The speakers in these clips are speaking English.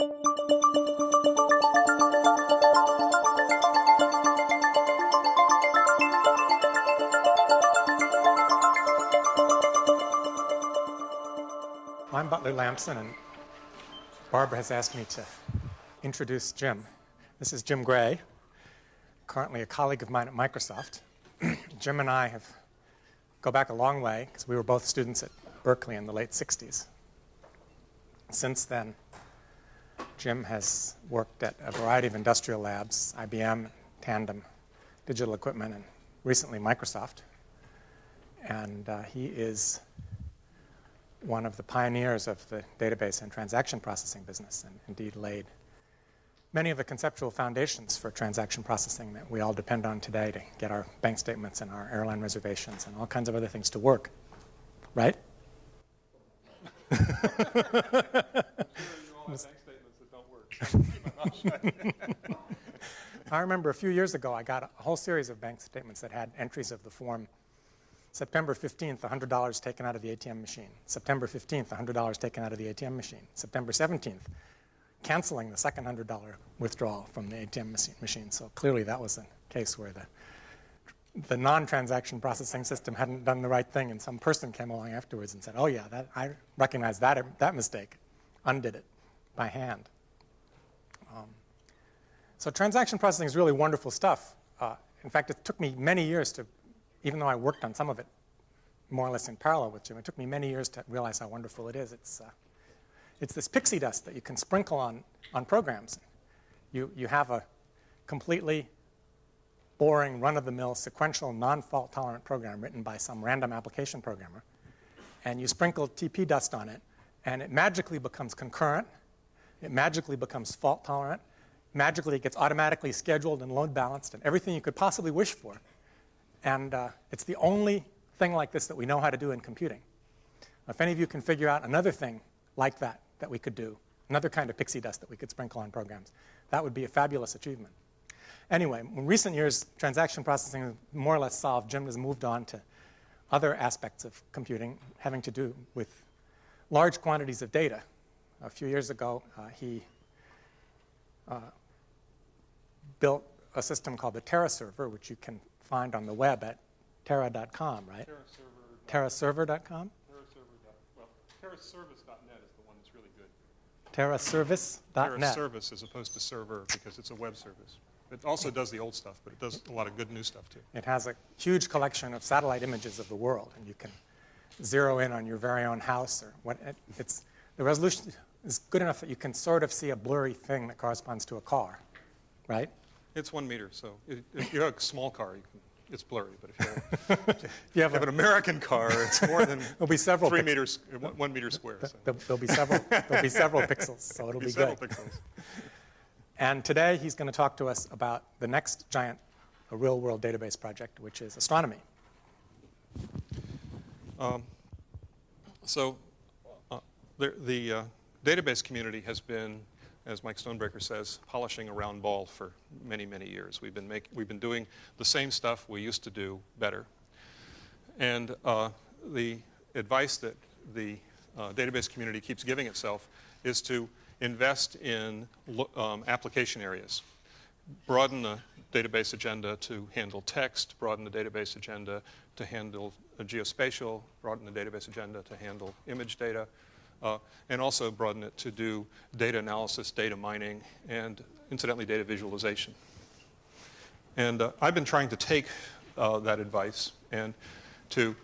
I'm Butler Lampson, and Barbara has asked me to introduce Jim. This is Jim Gray, currently a colleague of mine at Microsoft. Jim and I go back a long way because we were both students at Berkeley in the late 60s. Since then, Jim has worked at a variety of industrial labs, IBM, Tandem, Digital Equipment, and recently Microsoft. And he is one of the pioneers of the database and transaction processing business, and indeed laid many of the conceptual foundations for transaction processing that we all depend on today to get our bank statements and our airline reservations and all kinds of other things to work. Right? I'm sure you all have bank statements that don't work. Keep my mouth shut. I remember a few years ago I got a whole series of bank statements that had entries of the form September 15th, $100 taken out of the ATM machine. September 15th, $100 taken out of the ATM machine. September 17th, canceling the second $100 withdrawal from the ATM machine. So clearly that was a case where the non-transaction processing system hadn't done the right thing, and some person came along afterwards and said, oh yeah, I recognize that mistake, undid it by hand. So transaction processing is really wonderful stuff. In fact, it took me many years to, even though I worked on some of it more or less in parallel with Jim, it took me many years to realize how wonderful it is. It's this pixie dust that you can sprinkle on programs. You have a completely boring, run-of-the-mill, sequential, non-fault tolerant program written by some random application programmer, and you sprinkle TP dust on it, and it magically becomes concurrent, it magically becomes fault tolerant, magically it gets automatically scheduled and load balanced, and everything you could possibly wish for. And it's the only thing like this that we know how to do in computing. If any of you can figure out another thing like that we could do, another kind of pixie dust that we could sprinkle on programs, that would be a fabulous achievement. Anyway, in recent years, transaction processing is more or less solved. Jim has moved on to other aspects of computing having to do with large quantities of data. A few years ago, he built a system called the TerraServer, which you can find on the web at terra.com, right? TerraServer.com? Well, TerraService.net is the one that's really good. TerraService.net. TerraService as opposed to server because it's a web service. It also does the old stuff, but it does a lot of good new stuff too. It has a huge collection of satellite images of the world, and you can zero in on your very own house. Or what the resolution is good enough that you can sort of see a blurry thing that corresponds to a car, right? It's 1 meter, so if you have a small car, it's blurry. But if you have an American car, it's more than there'll be several 3 meters, 1 meter square. So. There'll be several pixels, so it'll be good. Several pixels. And today he's going to talk to us about the next giant real-world database project, which is astronomy. The database community has been, as Mike Stonebreaker says, polishing a round ball for many, many years. We've been doing the same stuff we used to do better. And the advice that the database community keeps giving itself is to invest in application areas. Broaden the database agenda to handle text, broaden the database agenda to handle geospatial, broaden the database agenda to handle image data, and also broaden it to do data analysis, data mining, and incidentally data visualization. And I've been trying to take that advice and to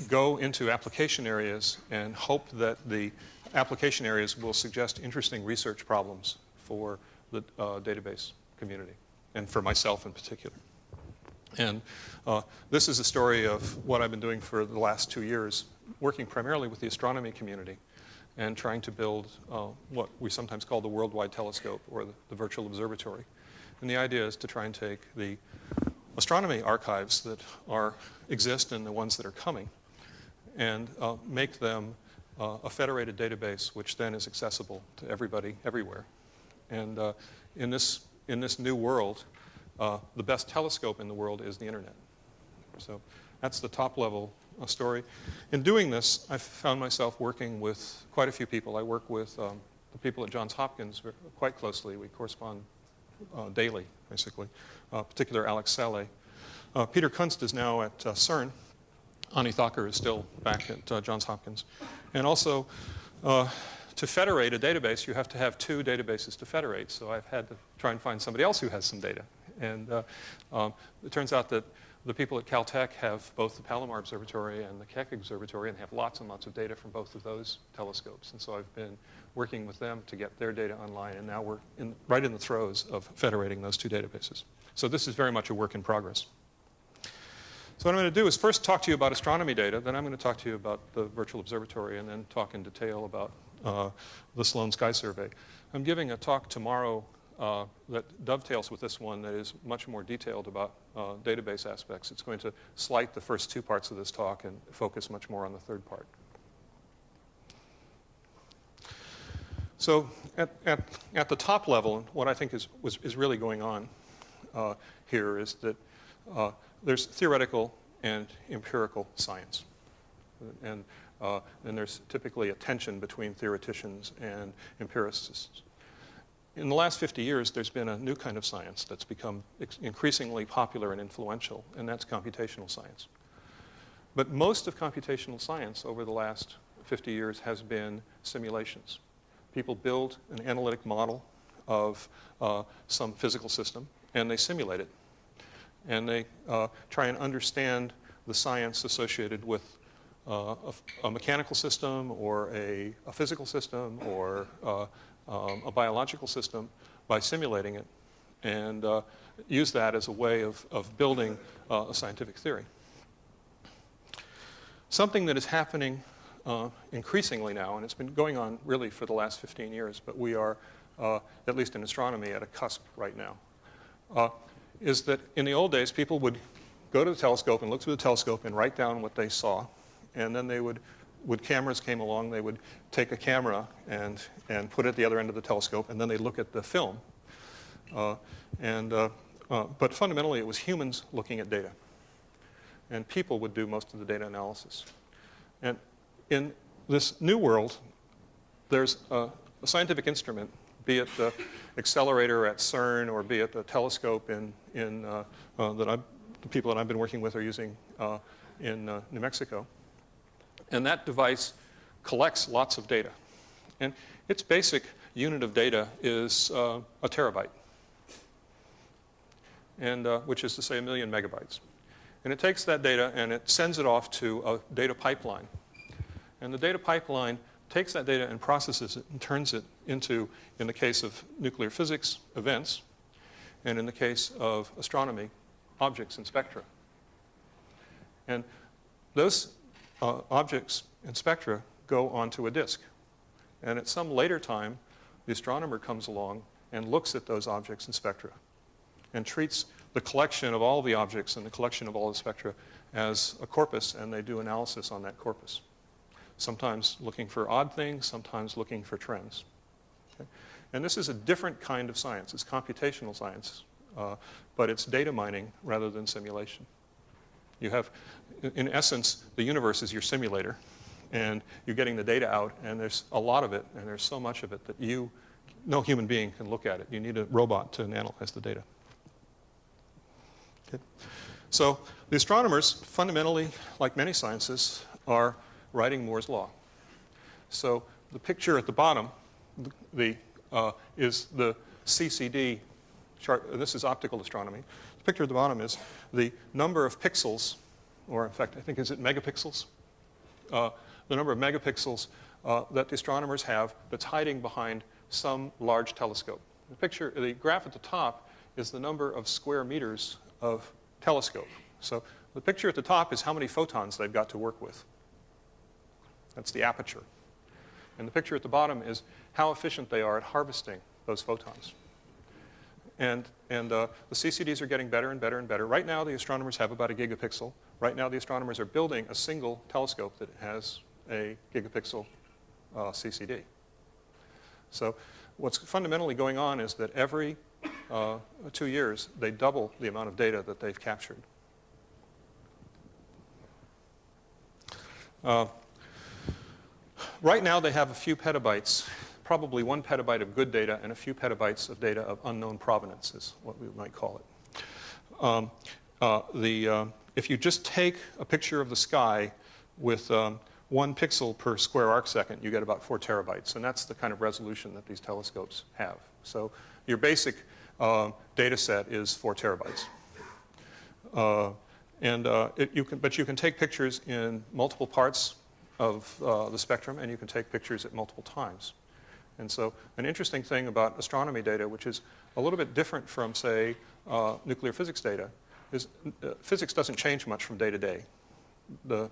go into application areas and hope that the application areas will suggest interesting research problems for the database community, and for myself in particular. And this is a story of what I've been doing for the last 2 years, working primarily with the astronomy community and trying to build what we sometimes call the Worldwide Telescope, or the Virtual Observatory. And the idea is to try and take the astronomy archives that exist and the ones that are coming and make them a federated database which then is accessible to everybody everywhere. And in this new world, the best telescope in the world is the internet. So that's the top level story. In doing this, I found myself working with quite a few people. I work with the people at Johns Hopkins quite closely. We correspond daily, basically, particular Alex Saleh. Peter Kunst is now at CERN. Ani Thakur is still back at Johns Hopkins. And also, to federate a database, you have to have two databases to federate. So I've had to try and find somebody else who has some data. And it turns out that the people at Caltech have both the Palomar Observatory and the Keck Observatory and have lots and lots of data from both of those telescopes. And so I've been working with them to get their data online. And now we're right in the throes of federating those two databases. So this is very much a work in progress. So what I'm going to do is first talk to you about astronomy data, then I'm going to talk to you about the virtual observatory, and then talk in detail about the Sloane Sky Survey. I'm giving a talk tomorrow that dovetails with this one that is much more detailed about database aspects. It's going to slight the first two parts of this talk and focus much more on the third part. So at the top level, what I think is really going on here is that there's theoretical and empirical science. And there's typically a tension between theoreticians and empiricists. In the last 50 years, there's been a new kind of science that's become increasingly popular and influential, and that's computational science. But most of computational science over the last 50 years has been simulations. People build an analytic model of some physical system, and they simulate it. And they try and understand the science associated with a mechanical system or a physical system or a biological system by simulating it and use that as a way of building a scientific theory. Something that is happening increasingly now, and it's been going on really for the last 15 years, but we are, at least in astronomy, at a cusp right now, is that in the old days, people would go to the telescope and look through the telescope and write down what they saw. And then they would, when cameras came along, they would take a camera and put it at the other end of the telescope, and then they'd look at the film. But fundamentally, it was humans looking at data. And people would do most of the data analysis. And in this new world, there's a scientific instrument, be it the accelerator at CERN or be it the telescope the people that I've been working with are using in New Mexico. And that device collects lots of data. And its basic unit of data is a terabyte, and which is to say 1 million megabytes. And it takes that data and it sends it off to a data pipeline. And the data pipeline takes that data and processes it and turns it into, in the case of nuclear physics, events, and in the case of astronomy, objects and spectra. And those objects and spectra go onto a disk. And at some later time, the astronomer comes along and looks at those objects and spectra and treats the collection of all the objects and the collection of all the spectra as a corpus, and they do analysis on that corpus. Sometimes looking for odd things, sometimes looking for trends. Okay? And this is a different kind of science. It's computational science, but it's data mining rather than simulation. You have, in essence, the universe is your simulator, and you're getting the data out, and there's a lot of it, and there's so much of it that no human being can look at it. You need a robot to analyze the data. Okay. So the astronomers, fundamentally, like many sciences, are writing Moore's law. So the picture at the bottom is the CCD chart. This is optical astronomy. The picture at the bottom is the number of pixels, or in fact, I think, is it megapixels? The number of megapixels that the astronomers have that's hiding behind some large telescope. The graph at the top is the number of square meters of telescope. So the picture at the top is how many photons they've got to work with. That's the aperture. And the picture at the bottom is how efficient they are at harvesting those photons. And the CCDs are getting better and better and better. Right now, the astronomers have about a gigapixel. Right now, the astronomers are building a single telescope that has a gigapixel CCD. So what's fundamentally going on is that every 2 years, they double the amount of data that they've captured. Right now, they have a few petabytes probably 1 petabyte of good data and a few petabytes of data of unknown provenance is what we might call it. If you just take a picture of the sky with 1 pixel per square arc second, you get about 4 terabytes, and that's the kind of resolution that these telescopes have. So your basic data set is 4 terabytes. But you can take pictures in multiple parts of the spectrum, and you can take pictures at multiple times. And so an interesting thing about astronomy data, which is a little bit different from, say, nuclear physics data, is physics doesn't change much from day to day. The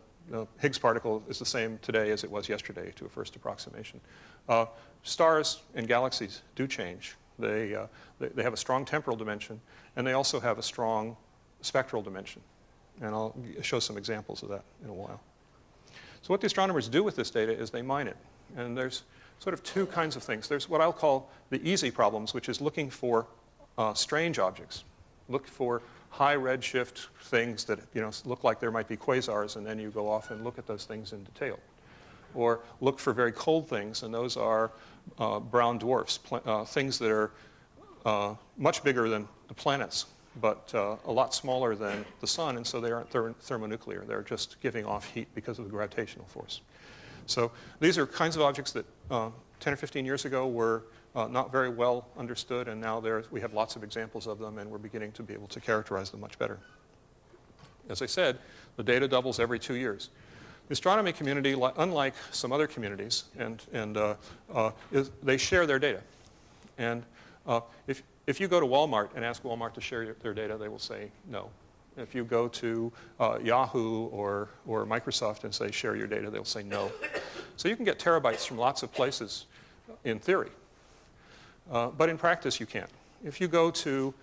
Higgs particle is the same today as it was yesterday to a first approximation. Stars and galaxies do change. They have a strong temporal dimension, and they also have a strong spectral dimension. And I'll show some examples of that in a while. So what the astronomers do with this data is they mine it. And there's sort of 2 kinds of things. There's what I'll call the easy problems, which is looking for strange objects. Look for high redshift things that look like there might be quasars, and then you go off and look at those things in detail. Or look for very cold things, and those are brown dwarfs, things that are much bigger than the planets, but a lot smaller than the sun, and so they aren't thermonuclear. They're just giving off heat because of the gravitational force. So these are kinds of objects that 10 or 15 years ago were not very well understood, and now we have lots of examples of them, and we're beginning to be able to characterize them much better. As I said, the data doubles every 2 years. The astronomy community, unlike some other communities, they share their data. And if you go to Walmart and ask Walmart to share their data, they will say no. If you go to Yahoo or Microsoft and say share your data, they'll say no. So you can get terabytes from lots of places in theory. But in practice, you can't. If you go to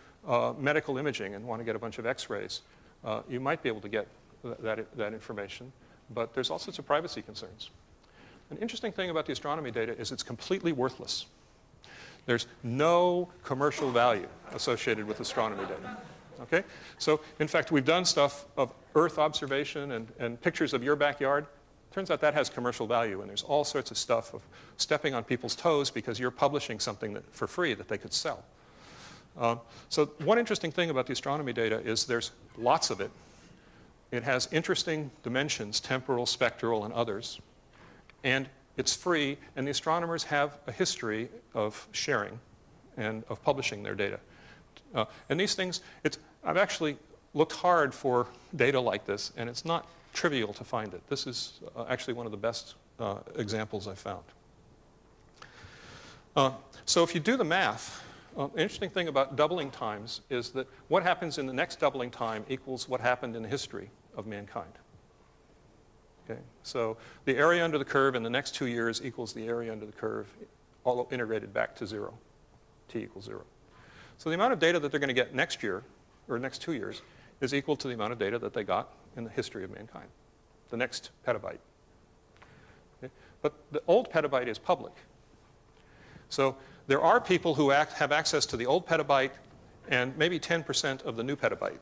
medical imaging and want to get a bunch of x-rays, you might be able to get that information, but there's all sorts of privacy concerns. An interesting thing about the astronomy data is it's completely worthless. There's no commercial value associated with astronomy data. Okay? So, in fact, we've done stuff of Earth observation and pictures of your backyard. Turns out that has commercial value, and there's all sorts of stuff of stepping on people's toes because you're publishing something for free that they could sell. So one interesting thing about the astronomy data is there's lots of it. It has interesting dimensions, temporal, spectral, and others. And it's free, and the astronomers have a history of sharing and of publishing their data. And these things, I've actually looked hard for data like this, and it's not trivial to find it. This is actually one of the best examples I've found. So if you do the math, an interesting thing about doubling times is that what happens in the next doubling time equals what happened in the history of mankind. Okay? So the area under the curve in the next 2 years equals the area under the curve, all integrated back to 0, t equals 0. So the amount of data that they're going to get next year, or next 2 years, is equal to the amount of data that they got in the history of mankind, the next petabyte. Okay? But the old petabyte is public. So there are people who have access to the old petabyte and maybe 10% of the new petabyte.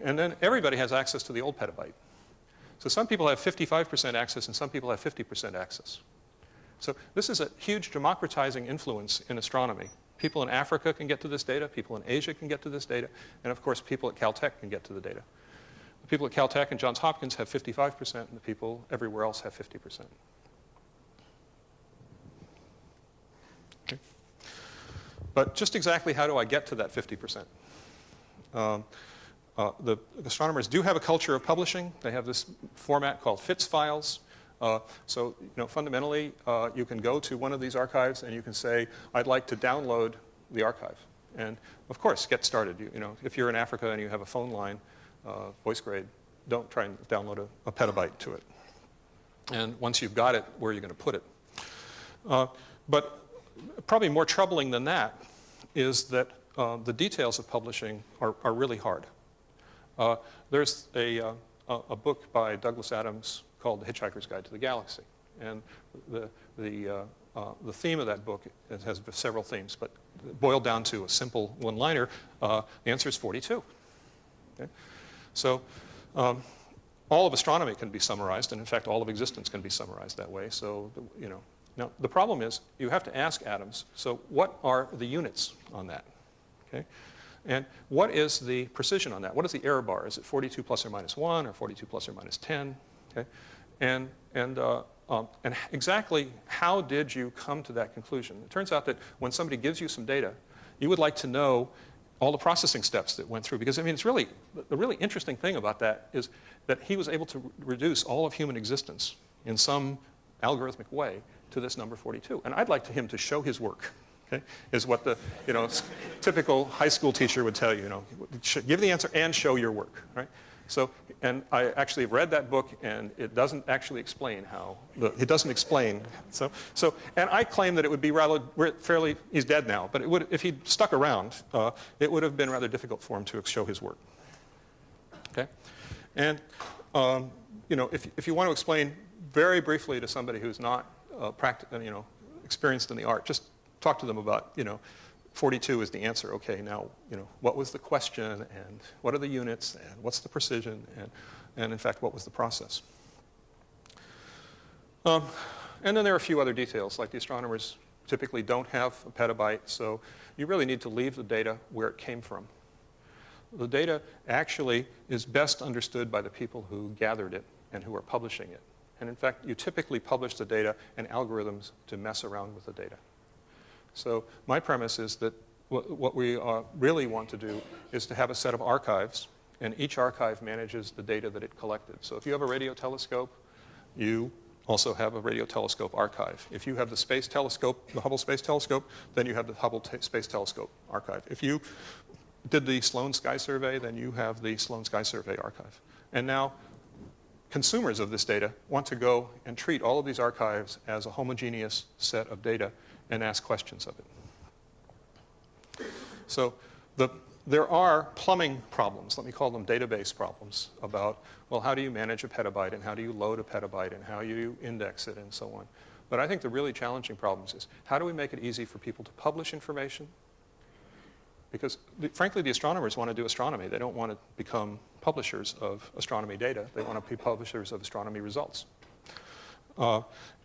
And then everybody has access to the old petabyte. So some people have 55% access and some people have 50% access. So this is a huge democratizing influence in astronomy. People in Africa can get to this data, people in Asia can get to this data, and of course people at Caltech can get to the data. The people at Caltech and Johns Hopkins have 55%, and the people everywhere else have 50%. Okay. But just exactly how do I get to that 50%? The astronomers do have a culture of publishing. They have this format called FITS files. So fundamentally, you can go to one of these archives and you can say, I'd like to download the archive. And of course, get started. If you're in Africa and you have a phone line, voice grade, don't try and download a petabyte to it. And once you've got it, where are you going to put it? But probably more troubling than that is that the details of publishing are really hard. There's a book by Douglas Adams called The Hitchhiker's Guide to the Galaxy. And the theme of that book, it has several themes, but boiled down to a simple one-liner, the answer is 42. Okay? So all of astronomy can be summarized, and in fact all of existence can be summarized that way. So Now, the problem is you have to ask atoms, so what are the units on that? Okay? And what is the precision on that? What is the error bar? Is it 42 plus or minus 1 or 42 plus or minus 10? Okay? And exactly how did you come to that conclusion? It turns out that when somebody gives you some data, you would like to know all the processing steps that went through. Because, I mean, it's really, the really interesting thing about that is that he was able to reduce all of human existence in some algorithmic way to this number 42. And I'd like him to show his work. Okay, is what the typical high school teacher would tell you. Give the answer and show your work, right? So, and I actually have read that book, and it doesn't actually explain how. It doesn't explain. So, and I claim that it would be rather fairly. He's dead now, but it would, if he'd stuck around, it would have been rather difficult for him to show his work. Okay, and if you want to explain very briefly to somebody who's not experienced in the art, just talk to them about, 42 is the answer. Okay, now, what was the question, and what are the units, and what's the precision, and in fact, what was the process? And then there are a few other details, like the astronomers typically don't have a petabyte, so you really need to leave the data where it came from. The data actually is best understood by the people who gathered it and who are publishing it. And in fact, you typically publish the data and algorithms to mess around with the data. So my premise is that what we really want to do is to have a set of archives, and each archive manages the data that it collected. So if you have a radio telescope, you also have a radio telescope archive. If you have the Space Telescope, the Hubble Space Telescope, then you have the Hubble Space Telescope archive. If you did the Sloane Sky Survey, then you have the Sloane Sky Survey archive. And now consumers of this data want to go and treat all of these archives as a homogeneous set of data and ask questions of it. So there are plumbing problems, let me call them database problems, about, well, how do you manage a petabyte, and how do you load a petabyte, and how you index it, and so on. But I think the really challenging problems is, how do we make it easy for people to publish information? Because, frankly, the astronomers want to do astronomy. They don't want to become publishers of astronomy data. They want to be publishers of astronomy results.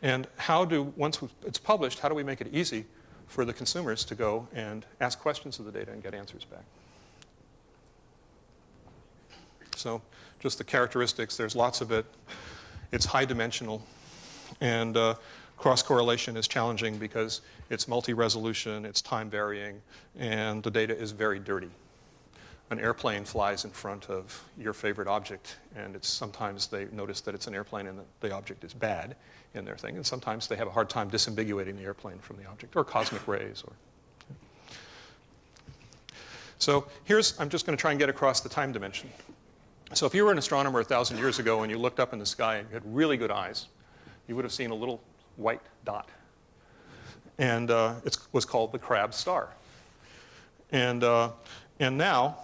And once it's published, how do we make it easy for the consumers to go and ask questions of the data and get answers back? So just the characteristics, there's lots of it. It's high dimensional, and cross-correlation is challenging because it's multi-resolution, it's time varying, and the data is very dirty. An airplane flies in front of your favorite object, and sometimes they notice that it's an airplane and that the object is bad in their thing, and sometimes they have a hard time disambiguating the airplane from the object, or cosmic rays. So I'm just going to try and get across the time dimension. So if you were an astronomer 1,000 years ago and you looked up in the sky and you had really good eyes, you would have seen a little white dot. And it was called the Crab star. And now,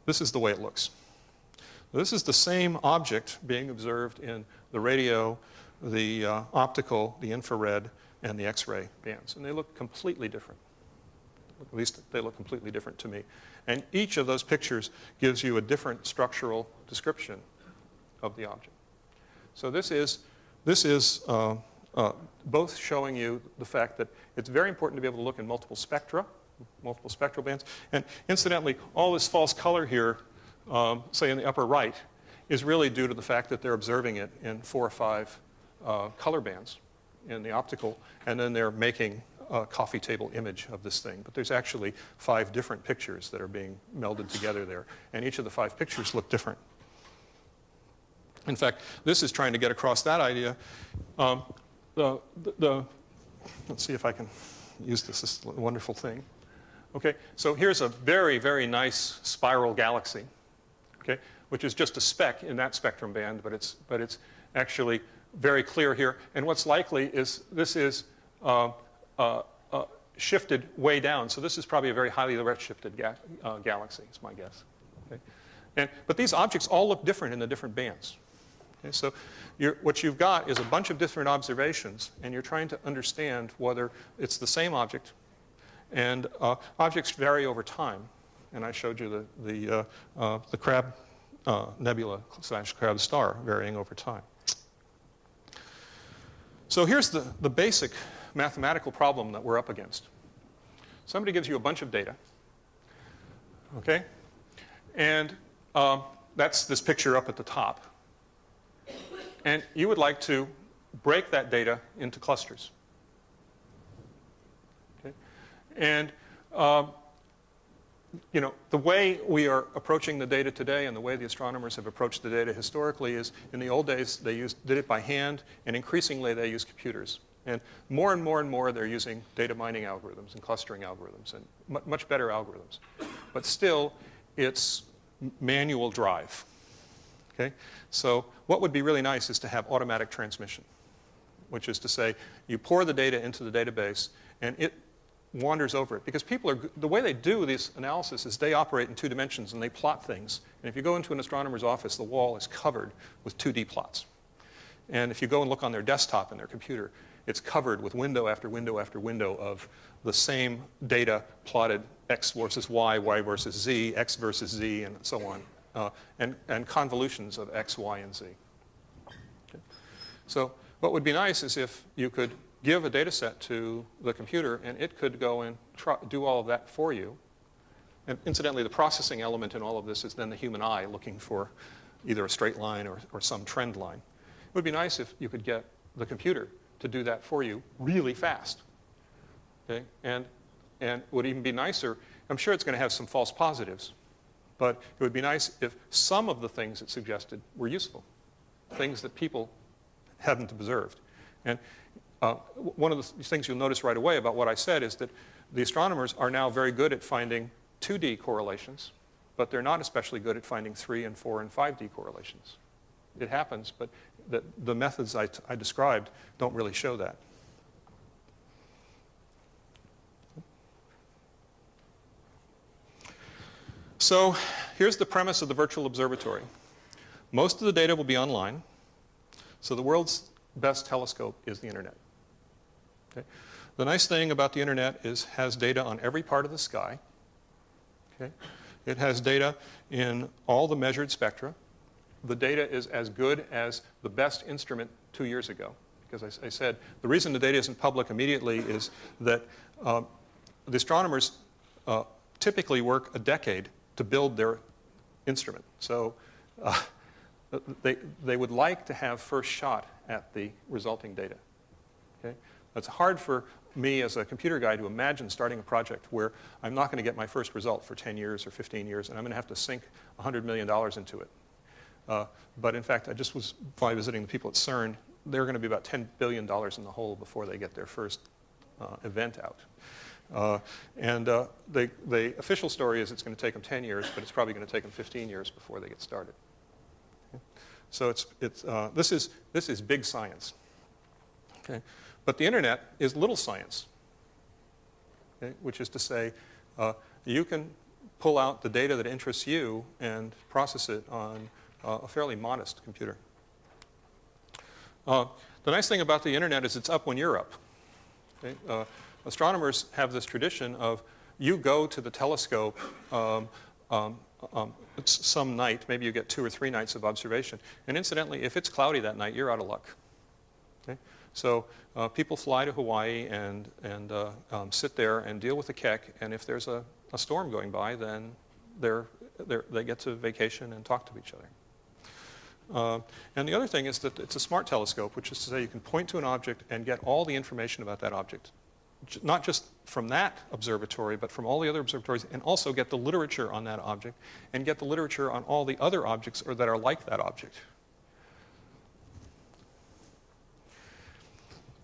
this is the way it looks. This is the same object being observed in the radio, the optical, the infrared, and the X-ray bands. And they look completely different. At least they look completely different to me. And each of those pictures gives you a different structural description of the object. So this is both showing you the fact that it's very important to be able to look in multiple spectra, multiple spectral bands. And incidentally, all this false color here, say in the upper right, is really due to the fact that they're observing it in 4 or 5 color bands in the optical, and then they're making a coffee table image of this thing. But there's actually 5 different pictures that are being melded together there, and each of the 5 pictures look different. In fact, this is trying to get across that idea. Let's see if I can use this. This is a wonderful thing. Okay, so here's a very, very nice spiral galaxy, okay, which is just a speck in that spectrum band, but it's actually very clear here. And what's likely is this is shifted way down. So this is probably a very highly redshifted galaxy, is my guess. Okay? But these objects all look different in the different bands. Okay? So what you've got is a bunch of different observations, and you're trying to understand whether it's the same object. And objects vary over time. And I showed you the Crab nebula / Crab star varying over time. So here's the basic mathematical problem that we're up against. Somebody gives you a bunch of data, okay? And that's this picture up at the top. And you would like to break that data into clusters. Okay? And you know, the way we are approaching the data today and the way the astronomers have approached the data historically is, in the old days, they did it by hand, and increasingly they use computers. And more, they're using data mining algorithms and clustering algorithms and much better algorithms. But still, it's manual drive. Okay? So what would be really nice is to have automatic transmission, which is to say you pour the data into the database and it wanders over it. Because the way they do this analysis is they operate in 2 dimensions and they plot things. And if you go into an astronomer's office, the wall is covered with 2D plots. And if you go and look on their desktop in their computer, it's covered with window after window after window of the same data plotted x versus y, y versus z, x versus z, and so on, and convolutions of x, y, and z. Okay. So what would be nice is if you could give a data set to the computer and it could go and do all of that for you. And incidentally, the processing element in all of this is then the human eye looking for either a straight line or some trend line. It would be nice if you could get the computer to do that for you really fast. Okay? And it would even be nicer, I'm sure it's going to have some false positives, but it would be nice if some of the things it suggested were useful, things that people hadn't observed. And one of the things you'll notice right away about what I said is that the astronomers are now very good at finding 2D correlations, but they're not especially good at finding 3 and 4 and 5D correlations. It happens, but the methods I described don't really show that. So here's the premise of the virtual observatory. Most of the data will be online, so the world's best telescope is the internet. Okay? The nice thing about the internet is it has data on every part of the sky. Okay? It has data in all the measured spectra. The data is as good as the best instrument 2 years ago. Because I said the reason the data isn't public immediately is that the astronomers typically work a decade to build their instrument. So they would like to have first shot at the resulting data. Okay? It's hard for me as a computer guy to imagine starting a project where I'm not going to get my first result for 10 years or 15 years, and I'm going to have to sink $100 million into it. But in fact, I just was visiting the people at CERN. They're going to be about $10 billion in the hole before they get their first event out. The official story is it's going to take them 10 years, but it's probably going to take them 15 years before they get started. Okay? So this is big science. Okay? But the internet is little science, okay? Which is to say you can pull out the data that interests you and process it on a fairly modest computer. The nice thing about the internet is it's up when you're up. Okay? Astronomers have this tradition of you go to the telescope some night, maybe you get 2 or 3 nights of observation, and incidentally, if it's cloudy that night, you're out of luck. Okay? So people fly to Hawaii and sit there and deal with the keck, and if there's a storm going by, then they get to vacation and talk to each other. And the other thing is that it's a smart telescope, which is to say you can point to an object and get all the information about that object. Not just from that observatory, but from all the other observatories, and also get the literature on that object, and get the literature on all the other objects that are like that object.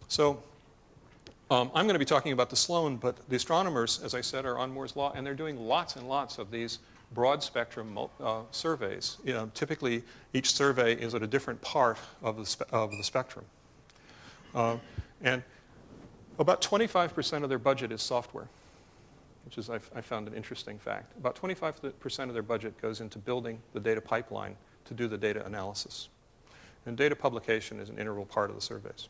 So I'm going to be talking about the Sloane, but the astronomers, as I said, are on Moore's Law, and they're doing lots and lots of these broad spectrum surveys. You know, typically, each survey is at a different part of the spectrum. And about 25% of their budget is software, which is, I found an interesting fact. About 25% of their budget goes into building the data pipeline to do the data analysis. And data publication is an integral part of the surveys.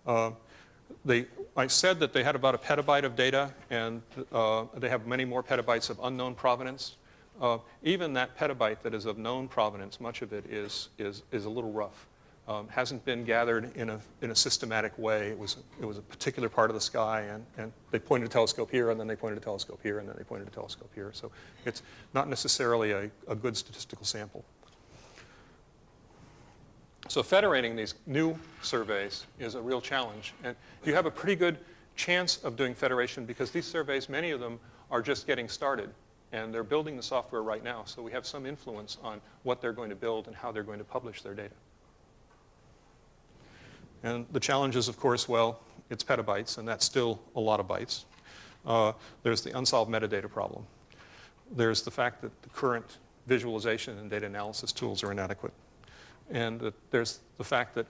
I said that they had about a petabyte of data, and they have many more petabytes of unknown provenance. Even that petabyte that is of known provenance, much of it is a little rough. hasn't been gathered in a systematic way. It was a particular part of the sky, and they pointed a telescope here, and then they pointed a telescope here, and then they pointed a telescope here. So it's not necessarily a good statistical sample. So federating these new surveys is a real challenge. And you have a pretty good chance of doing federation because these surveys, many of them, are just getting started. And they're building the software right now. So we have some influence on what they're going to build and how they're going to publish their data. And the challenge is, of course, well, it's petabytes, and that's still a lot of bytes. There's the unsolved metadata problem. There's the fact that the current visualization and data analysis tools are inadequate. And there's the fact that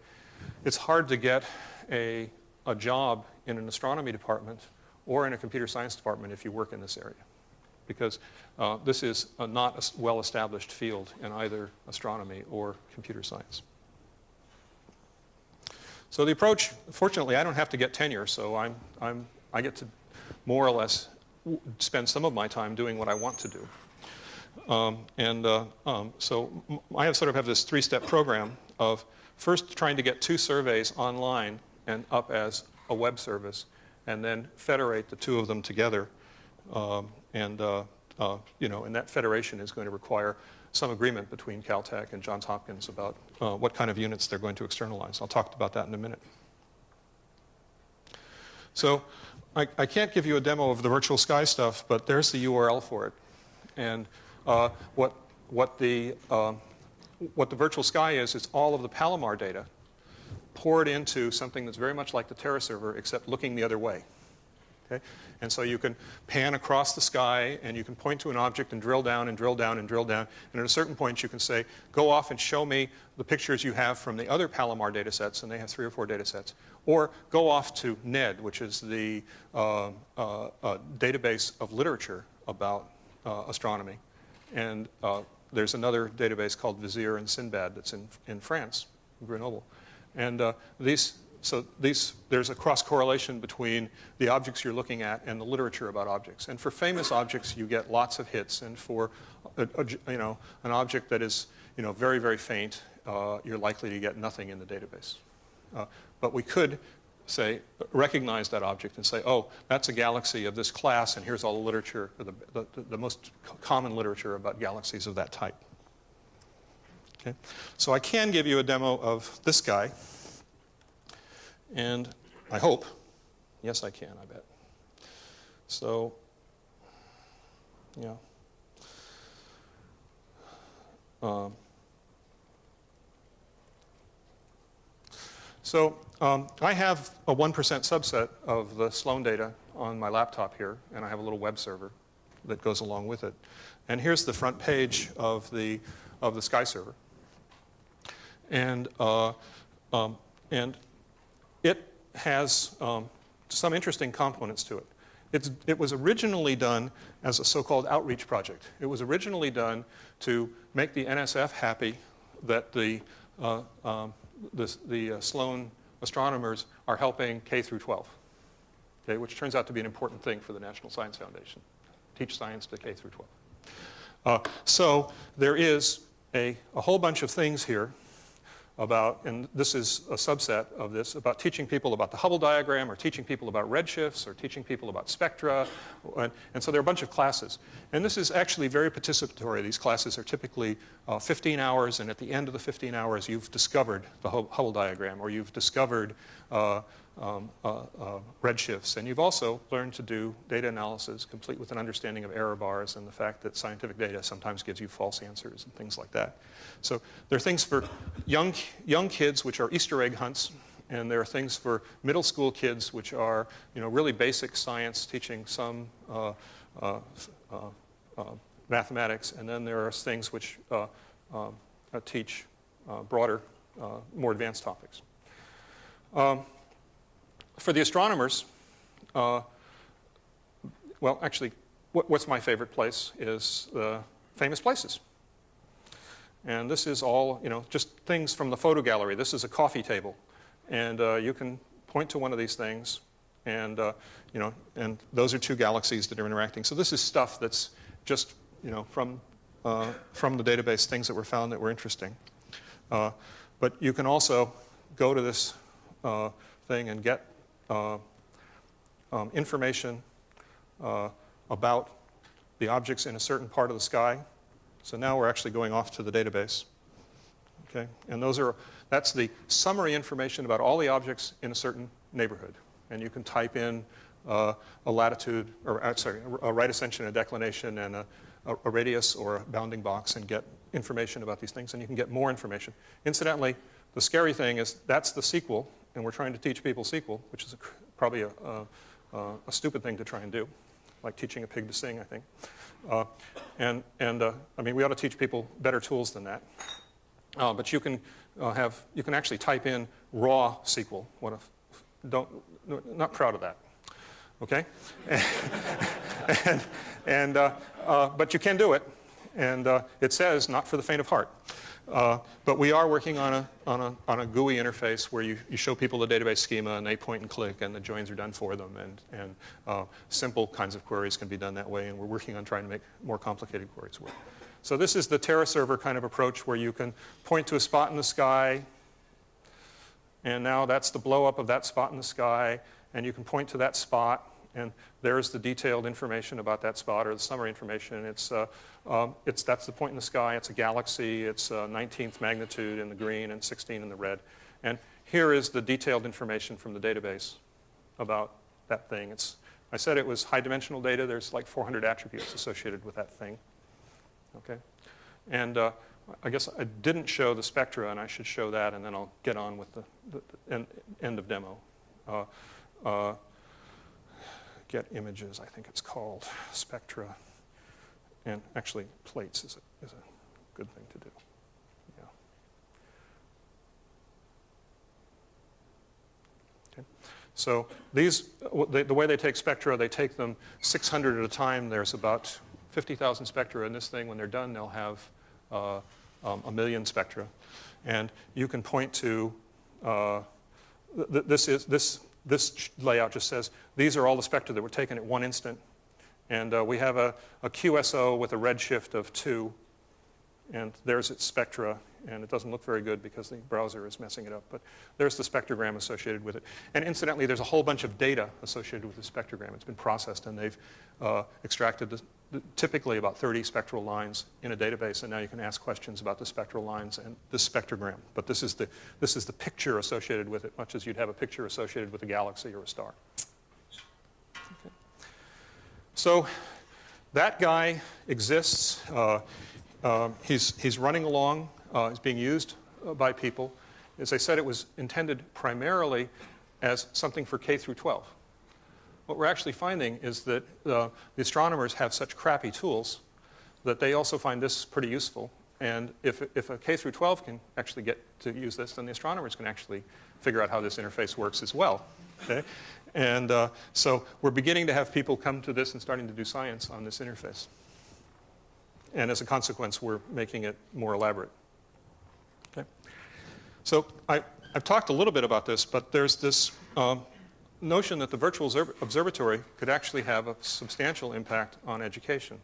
it's hard to get a job in an astronomy department or in a computer science department if you work in this area. Because this is not a well-established field in either astronomy or computer science. So the approach, fortunately, I don't have to get tenure, so I get to more or less spend some of my time doing what I want to do. So I sort of have this three-step program of first trying to get 2 surveys online and up as a web service, and then federate the 2 of them together. And that federation is going to require some agreement between Caltech and Johns Hopkins about what kind of units they're going to externalize. I'll talk about that in a minute. So I can't give you a demo of the virtual sky stuff, but there's the URL for it. And what the virtual sky is, it's all of the Palomar data poured into something that's very much like the TerraServer, except looking the other way. Okay? And so you can pan across the sky, and you can point to an object and drill down and drill down and drill down. And at a certain point, you can say, go off and show me the pictures you have from the other Palomar data sets, and they have 3 or 4 data sets. Or go off to NED, which is the database of literature about astronomy. And there's another database called Vizier and Sinbad that's in France, Grenoble. And there's a cross-correlation between the objects you're looking at and the literature about objects. And for famous objects, you get lots of hits. And for an object that is very, very faint, you're likely to get nothing in the database. But we could recognize that object and say, oh, that's a galaxy of this class, and here's all the literature, the most common literature about galaxies of that type. Okay? So I can give you a demo of this guy. And I hope, yes, I can, I bet. So, yeah. I have a 1% subset of the Sloane data on my laptop here, and I have a little web server that goes along with it. And here's the front page of the SkyServer. And it has some interesting components to it. It was originally done as a so-called outreach project. It was originally done to make the NSF happy that the Sloane astronomers are helping K through 12, okay, which turns out to be an important thing for the National Science Foundation. Teach science to K through 12. So there is a whole bunch of things here about, and this is a subset of this, about teaching people about the Hubble diagram, or teaching people about redshifts, or teaching people about spectra. And so there are a bunch of classes. And this is actually very participatory. These classes are typically 15 hours, and at the end of the 15 hours, you've discovered the Hubble diagram, or you've discovered redshifts. And you've also learned to do data analysis complete with an understanding of error bars and the fact that scientific data sometimes gives you false answers and things like that. So there are things for young kids, which are Easter egg hunts, and there are things for middle school kids, which are really basic science, teaching some mathematics, and then there are things which teach broader, more advanced topics. For the astronomers, well, actually, what's my favorite place is famous places. And this is all, just things from the photo gallery. This is a coffee table. And you can point to one of these things, and, and those are 2 galaxies that are interacting. So this is stuff that's just, from the database, things that were found that were interesting. But But you can also go to this thing and get information about the objects in a certain part of the sky. So now we're actually going off to the database. Okay? And that's the summary information about all the objects in a certain neighborhood. And you can type in a latitude, or a right ascension, a declination, and a radius or a bounding box and get information about these things. And you can get more information. Incidentally, the scary thing is that's the SQL, and we're trying to teach people SQL, which is probably a stupid thing to try and do, like teaching a pig to sing, I think. I mean, we ought to teach people better tools than that. But you can actually type in raw SQL. Not proud of that. Okay, but you can do it, and it says not for the faint of heart. But we are working on a GUI interface where you show people the database schema and they point and click and the joins are done for them, and simple kinds of queries can be done that way, and we're working on trying to make more complicated queries work. So this is the TerraServer kind of approach where you can point to a spot in the sky, and now that's the blow up of that spot in the sky, and you can point to that spot, and there's the detailed information about that spot, or the summary information. That's the point in the sky. It's a galaxy. It's 19th magnitude in the green and 16 in the red. And here is the detailed information from the database about that thing. I said it was high-dimensional data. There's like 400 attributes associated with that thing. Okay, and I guess I didn't show the spectra, and I should show that, and then I'll get on with the end of demo. Get images, I think it's called, spectra, and actually plates is a good thing to do. Yeah. Okay. So these, the way they take spectra, they take them 600 at a time. There's about 50,000 spectra in this thing. When they're done, they'll have 1 million spectra, and you can point to this layout just says these are all the spectra that were taken at one instant, and we have a QSO with a redshift of 2, and there's its spectra, and it doesn't look very good because the browser is messing it up, but there's the spectrogram associated with it. And incidentally, there's a whole bunch of data associated with the spectrogram. It's been processed, and they've extracted typically about 30 spectral lines in a database, and now you can ask questions about the spectral lines and the spectrogram. But this is the picture associated with it, much as you'd have a picture associated with a galaxy or a star. Okay. So that guy exists. He's running along. It's being used by people. As I said, it was intended primarily as something for K through 12. What we're actually finding is that the astronomers have such crappy tools that they also find this pretty useful. And if a K through 12 can actually get to use this, then the astronomers can actually figure out how this interface works as well. Okay? And so we're beginning to have people come to this and starting to do science on this interface. And as a consequence, we're making it more elaborate. Okay. So I've talked a little bit about this, but there's this notion that the virtual observatory could actually have a substantial impact on education.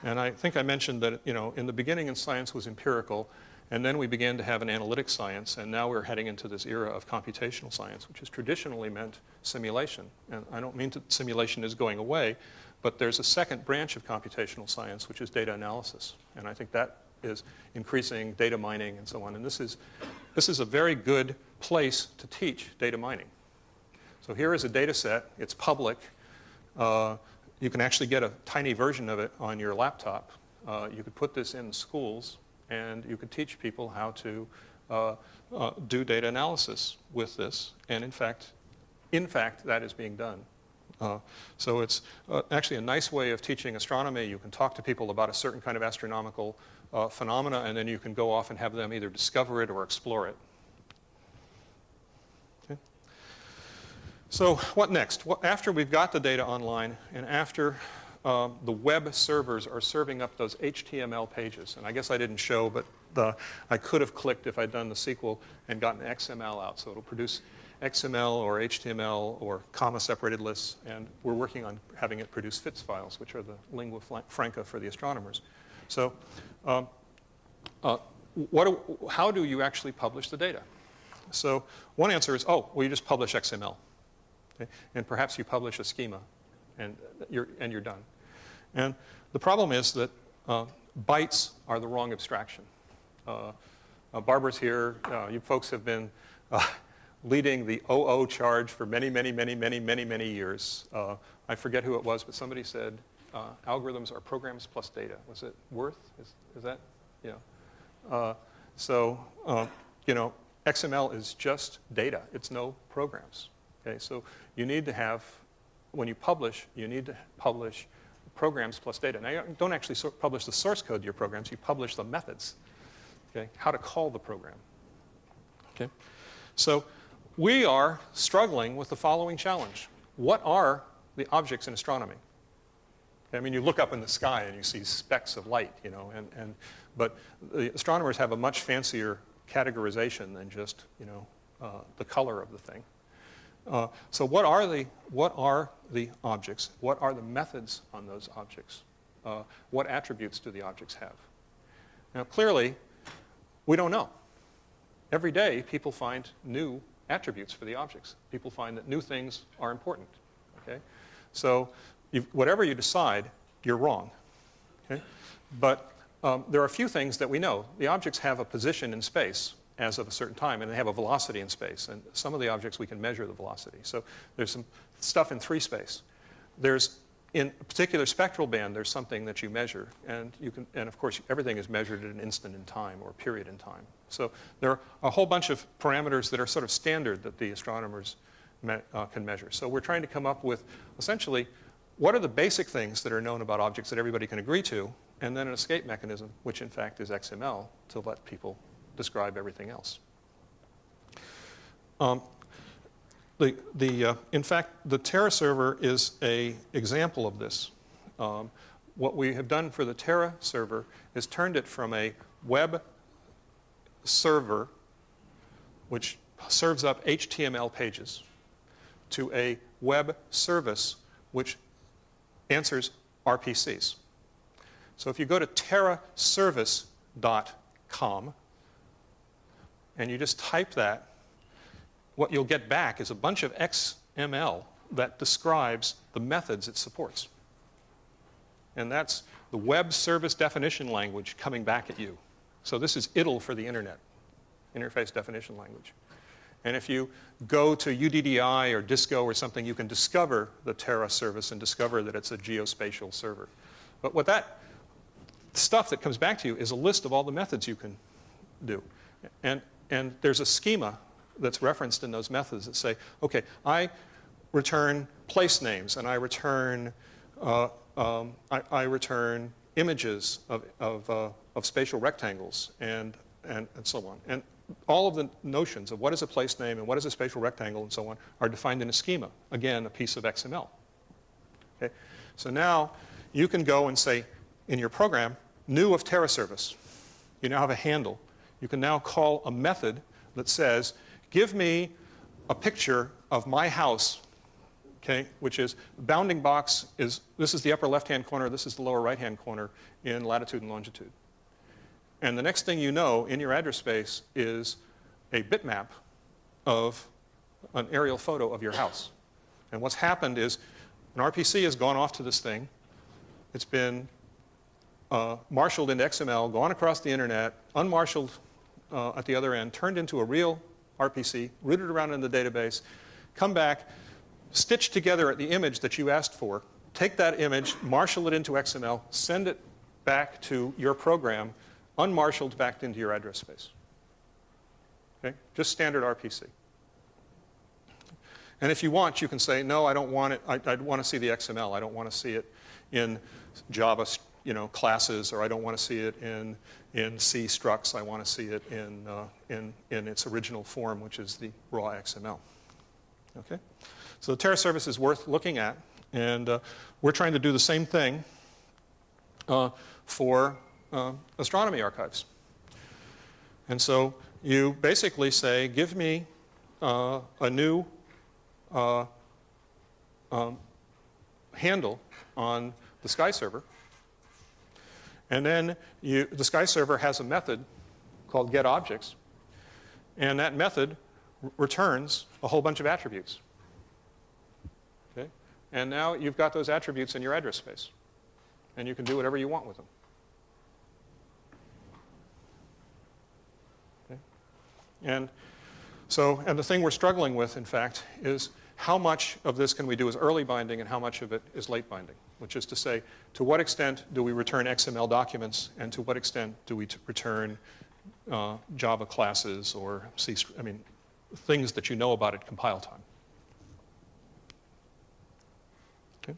And I think I mentioned that, in the beginning in science was empirical, and then we began to have an analytic science, and now we're heading into this era of computational science, which has traditionally meant simulation. And I don't mean that simulation is going away, but there's a second branch of computational science, which is data analysis. And I think that is increasing data mining and so on. And this is a very good place to teach data mining. So here is a data set. It's public. You can actually get a tiny version of it on your laptop. You could put this in schools, and you could teach people how to do data analysis with this. And in fact, that is being done. So it's actually a nice way of teaching astronomy. You can talk to people about a certain kind of astronomical phenomena, and then you can go off and have them either discover it or explore it. Okay. So what next? After we've got the data online, and after the web servers are serving up those HTML pages, and I guess I didn't show, but I could have clicked if I'd done the SQL and gotten XML out, so it'll produce XML or HTML or comma-separated lists, and we're working on having it produce FITS files, which are the lingua franca for the astronomers. So how do you actually publish the data? So one answer is, oh, well, you just publish XML. Okay? And perhaps you publish a schema, and you're done. And the problem is that bytes are the wrong abstraction. Barbara's here. You folks have been leading the OO charge for many, many, many, many, many, many years. I forget who it was, but somebody said algorithms are programs plus data. Was it Worth? Is that? Yeah. XML is just data. It's no programs. Okay, so you need to have, when you publish, you need to publish programs plus data. Now, you don't actually publish the source code to your programs. You publish the methods, okay, how to call the program. Okay, so we are struggling with the following challenge. What are the objects in astronomy? I mean, you look up in the sky and you see specks of light, but the astronomers have a much fancier categorization than just, the color of the thing. So what are the objects? What are the methods on those objects? What attributes do the objects have? Now, clearly, we don't know. Every day, people find new attributes for the objects. People find that new things are important. Okay? So whatever you decide, you're wrong. Okay? But there are a few things that we know. The objects have a position in space as of a certain time, and they have a velocity in space. And some of the objects, we can measure the velocity. So there's some stuff in 3 space. There's, in a particular spectral band, there's something that you measure. And of course, everything is measured at an instant in time or a period in time. So there are a whole bunch of parameters that are sort of standard that the astronomers can measure. So we're trying to come up with, essentially, what are the basic things that are known about objects that everybody can agree to, and then an escape mechanism, which in fact is XML, to let people describe everything else. In fact, the TerraServer is an example of this. What we have done for the TerraServer is turned it from a web server, which serves up HTML pages, to a web service which answers RPCs. So if you go to TerraService.com and you just type that, what you'll get back is a bunch of XML that describes the methods it supports. And that's the web service definition language coming back at you. So this is IDLE for the internet, interface definition language. And if you go to UDDI or Disco or something, you can discover the Terra service and discover that it's a geospatial server. But what that stuff that comes back to you is a list of all the methods you can do. And there's a schema that's referenced in those methods that say, okay, I return place names, and I return images of spatial rectangles, and so on. And all of the notions of what is a place name and what is a spatial rectangle and so on are defined in a schema. Again, a piece of XML. Okay? So now you can go and say in your program, new of TerraService. You now have a handle. You can now call a method that says, give me a picture of my house, okay, which is bounding box is, this is the upper left-hand corner, this is the lower right-hand corner in latitude and longitude. And the next thing you know in your address space is a bitmap of an aerial photo of your house. And what's happened is an RPC has gone off to this thing. It's been marshaled into XML, gone across the internet, unmarshaled at the other end, turned into a real RPC, routed around in the database, come back, stitch together the image that you asked for, take that image, marshal it into XML, send it back to your program, unmarshaled back into your address space. Okay? Just standard RPC. And if you want, you can say, no, I don't want it. I want to see the XML. I don't want to see it in Java classes, or I don't want to see it in C structs. I want to see it in its original form, which is the raw XML. Okay? So the TerraService is worth looking at, and we're trying to do the same thing for astronomy archives. And so you basically say, give me a new handle on the SkyServer, and then the SkyServer has a method called getObjects. And that method returns a whole bunch of attributes. Okay? And now you've got those attributes in your address space. And you can do whatever you want with them. Okay? And the thing we're struggling with, in fact, is how much of this can we do as early binding and how much of it is late binding? Which is to say, to what extent do we return XML documents and to what extent do we return Java classes or things that you know about at compile time. Okay.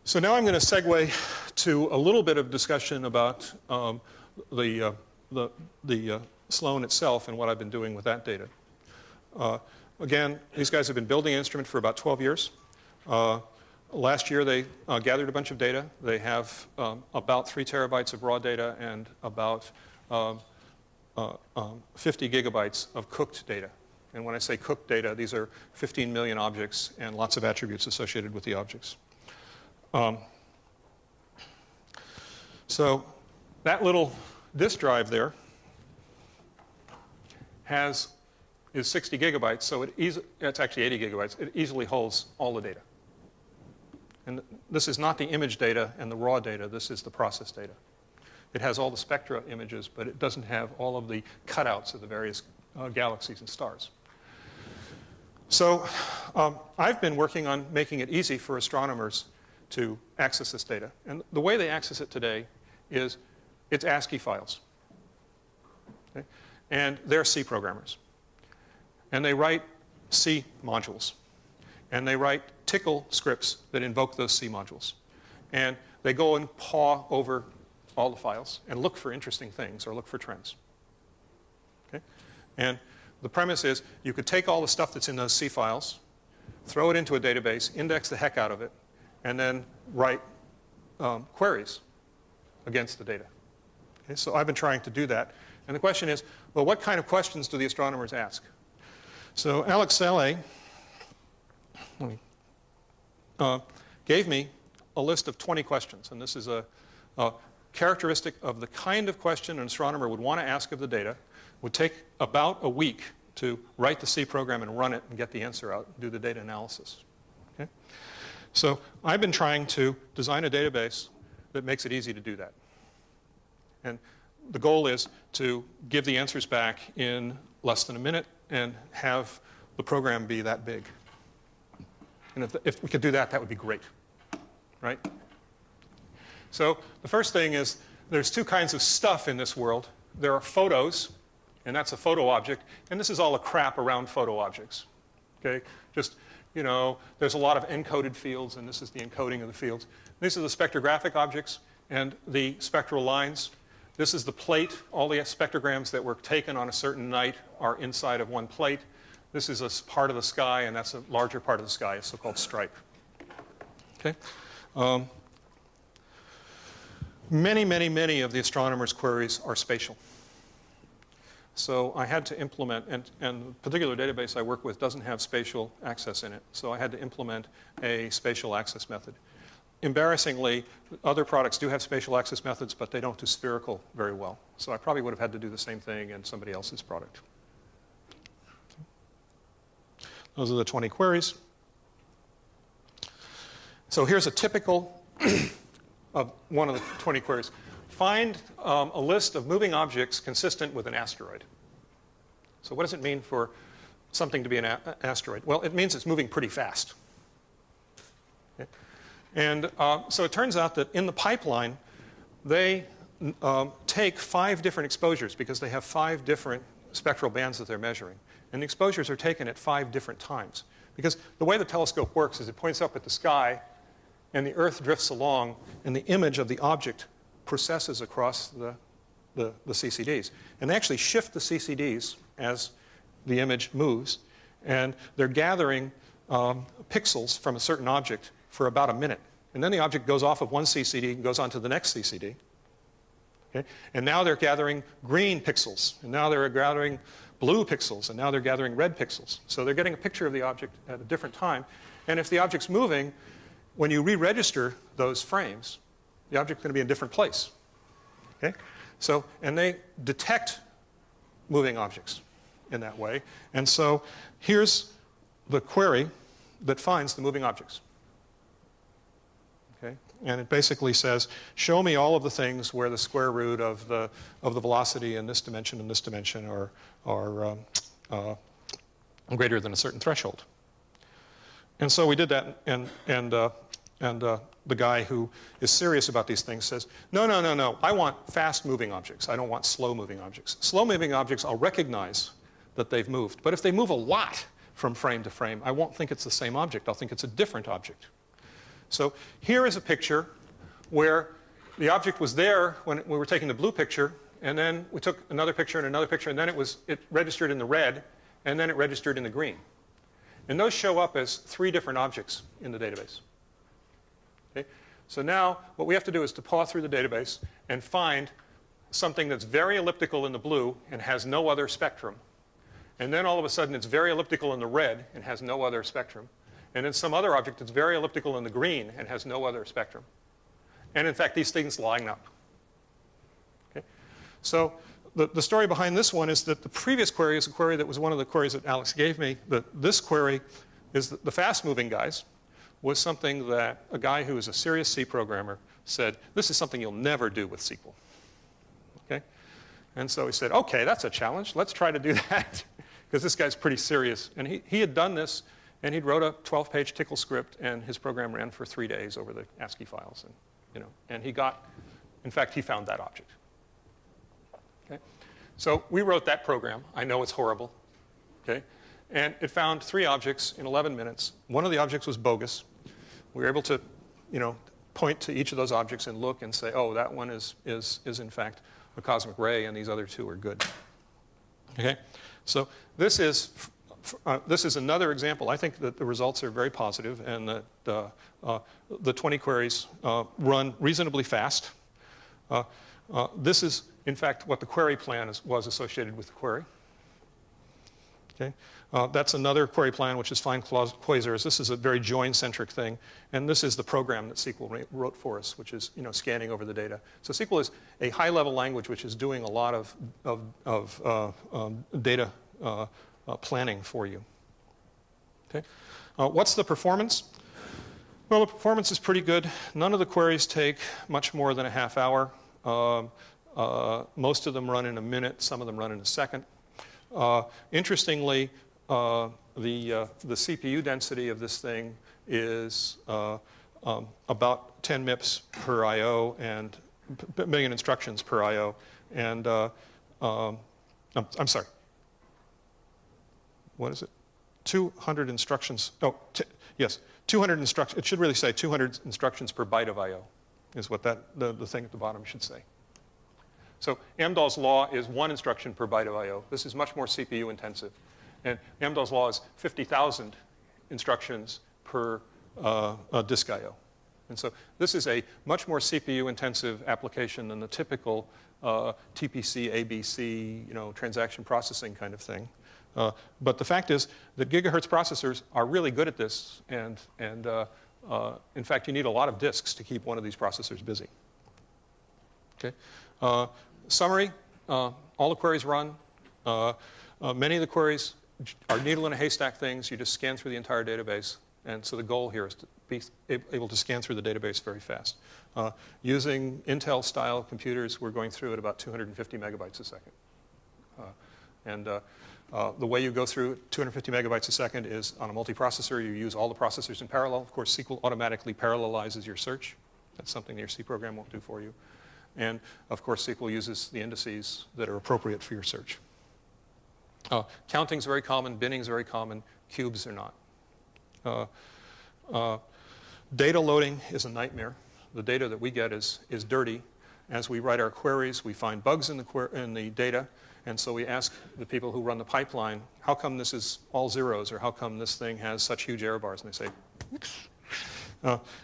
So now I'm going to segue to a little bit of discussion about the Sloane itself and what I've been doing with that data. Again, these guys have been building an instrument for about 12 years. Last year, they gathered a bunch of data. They have about 3 terabytes of raw data and about 50 gigabytes of cooked data. And when I say cooked data, these are 15 million objects and lots of attributes associated with the objects. So that little disk drive there is 60 gigabytes, so it's actually 80 gigabytes. It easily holds all the data. And this is not the image data and the raw data. This is the process data. It has all the spectra images, but it doesn't have all of the cutouts of the various galaxies and stars. So I've been working on making it easy for astronomers to access this data. And the way they access it today is it's ASCII files. Okay? And they're C programmers. And they write C modules. And they write tickle scripts that invoke those C modules. And they go and paw over all the files and look for interesting things or look for trends. Okay? And the premise is you could take all the stuff that's in those C files, throw it into a database, index the heck out of it, and then write queries against the data. Okay? So I've been trying to do that. And the question is, well, what kind of questions do the astronomers ask? So Alex Saleh gave me a list of 20 questions. And this is a characteristic of the kind of question an astronomer would want to ask of the data. Would take about a week to write the C program and run it and get the answer out and do the data analysis. Okay? So I've been trying to design a database that makes it easy to do that. And the goal is to give the answers back in less than a minute and have the program be that big. And if we could do that, that would be great, right? So the first thing is there's 2 kinds of stuff in this world. There are photos, and that's a photo object. And this is all the crap around photo objects, okay? Just, there's a lot of encoded fields, and this is the encoding of the fields. These are the spectrographic objects and the spectral lines. This is the plate. All the spectrograms that were taken on a certain night are inside of one plate. This is a part of the sky, and that's a larger part of the sky, a so-called stripe. Okay? Many, many, many of the astronomers' queries are spatial. So I had to implement, and the particular database I work with doesn't have spatial access in it, so I had to implement a spatial access method. Embarrassingly, other products do have spatial access methods, but they don't do spherical very well. So I probably would have had to do the same thing in somebody else's product. Those are the 20 queries. So here's a typical of one of the 20 queries. Find a list of moving objects consistent with an asteroid. So what does it mean for something to be an asteroid? Well, it means it's moving pretty fast. Okay? And so it turns out that in the pipeline, they take 5 different exposures because they have 5 different spectral bands that they're measuring. And the exposures are taken at 5 different times. Because the way the telescope works is it points up at the sky, and the Earth drifts along, and the image of the object processes across the CCDs. And they actually shift the CCDs as the image moves, and they're gathering pixels from a certain object for about a minute. And then the object goes off of one CCD and goes on to the next CCD. Okay? And now they're gathering green pixels, and now they're gathering blue pixels, and now they're gathering red pixels. So they're getting a picture of the object at a different time. And if the object's moving, when you re-register those frames, the object's going to be in a different place. Okay? So, and they detect moving objects in that way. And so here's the query that finds the moving objects. Okay? And it basically says, show me all of the things where the square root of the velocity in this dimension and this dimension are greater than a certain threshold. And so we did that, and the guy who is serious about these things says, no, I want fast-moving objects. I don't want slow-moving objects. Slow-moving objects, I'll recognize that they've moved. But if they move a lot from frame to frame, I won't think it's the same object. I'll think it's a different object. So here is a picture where the object was there when we were taking the blue picture, and then we took another picture and another picture, and then it registered in the red, and then it registered in the green. And those show up as 3 different objects in the database. Okay? So now what we have to do is to paw through the database and find something that's very elliptical in the blue and has no other spectrum. And then all of a sudden it's very elliptical in the red and has no other spectrum. And then some other object that's very elliptical in the green and has no other spectrum. And in fact, these things line up. Okay? So the story behind this one is that the previous query is a query that was one of the queries that Alex gave me. This query is the fast-moving guys was something that a guy who is a serious C programmer said, this is something you'll never do with SQL. Okay? And so he said, okay, that's a challenge. Let's try to do that. Because this guy's pretty serious. And he had done this, and he'd wrote a 12-page Tickle script, and his program ran for 3 days over the ASCII files. And he got, in fact, he found that object. Okay? So we wrote that program. I know it's horrible. Okay? And it found 3 objects in 11 minutes. One of the objects was bogus. We were able to, point to each of those objects and look and say, oh, that one is in fact a cosmic ray, and these other 2 are good. Okay? So this is another example. I think that the results are very positive, and that the 20 queries run reasonably fast. This is, in fact, what the query plan was associated with the query. Okay? That's another query plan, which is find quasars. This is a very join-centric thing, and this is the program that SQL wrote for us, which is scanning over the data. So SQL is a high-level language which is doing a lot of data planning for you. Okay? What's the performance? Well, the performance is pretty good. None of the queries take much more than a half hour. Most of them run in a minute. Some of them run in a second. Interestingly, the CPU density of this thing is about 10 MIPS per I/O and million instructions per I/O. And I'm sorry. What is it? 200 instructions. Oh, yes, 200 instructions. It should really say 200 instructions per byte of I/O, is what the thing at the bottom should say. So Amdahl's law is 1 instruction per byte of I/O. This is much more CPU intensive. And Amdahl's law is 50,000 instructions per disk I/O. And so this is a much more CPU intensive application than the typical TPC, ABC, transaction processing kind of thing. But the fact is that gigahertz processors are really good at this, and in fact, you need a lot of disks to keep one of these processors busy. Okay. Summary, all the queries run. Many of the queries are needle in a haystack things. You just scan through the entire database. And so the goal here is to be able to scan through the database very fast. Using Intel-style computers, we're going through at about 250 megabytes a second. The way you go through 250 megabytes a second is on a multiprocessor. You use all the processors in parallel. Of course, SQL automatically parallelizes your search. That's something your C program won't do for you. And of course, SQL uses the indices that are appropriate for your search. Counting is very common. Binning is very common. Cubes are not. Data loading is a nightmare. The data that we get is dirty. As we write our queries, we find bugs in the data. And so we ask the people who run the pipeline, how come this is all zeros, or how come this thing has such huge error bars? And they say, oops.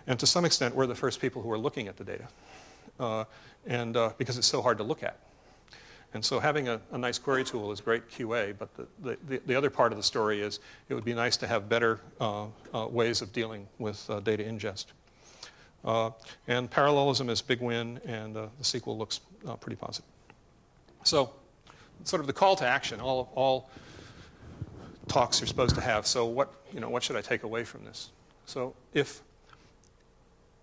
And to some extent, we're the first people who are looking at the data. Because it's so hard to look at. And so having a nice query tool is great QA, but the other part of the story is it would be nice to have better ways of dealing with data ingest. And parallelism is big win, and the sequel looks pretty positive. So sort of the call to action, all talks are supposed to have. So what should I take away from this? So if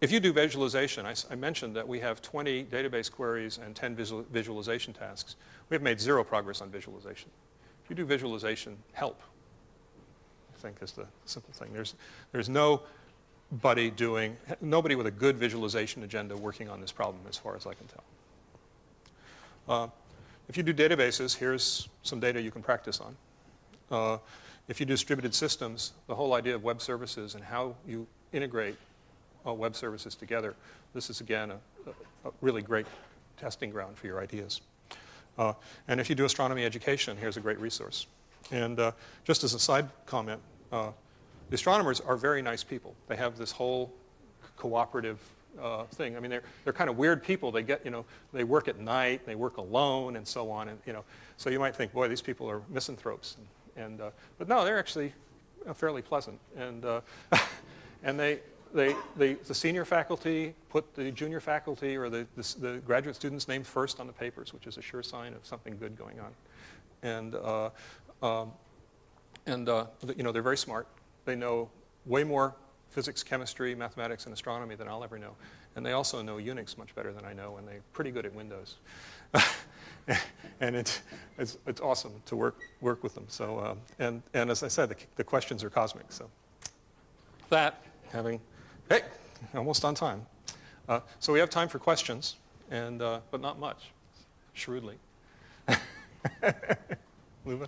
you do visualization, I mentioned that we have 20 database queries and 10 visualization tasks. We have made 0 progress on visualization. If you do visualization, help, I think is the simple thing. There's nobody with a good visualization agenda working on this problem as far as I can tell. If you do databases, here's some data you can practice on. If you do distributed systems, the whole idea of web services and how you integrate web services together, this is, again, a really great testing ground for your ideas. And if you do astronomy education, here's a great resource. And just as a side comment, the astronomers are very nice people. They have this whole cooperative thing. I mean, they're kind of weird people. They work at night, they work alone, and so on. And so you might think, boy, these people are misanthropes. But no, they're actually fairly pleasant. And the senior faculty put the junior faculty or the graduate students' name first on the papers, which is a sure sign of something good going on. They're very smart. They know way more physics, chemistry, mathematics, and astronomy than I'll ever know. And they also know Unix much better than I know, and they're pretty good at Windows. And it's awesome to work with them. So and as I said, the questions are cosmic. So hey, almost on time. So we have time for questions, but not much, shrewdly. Luba?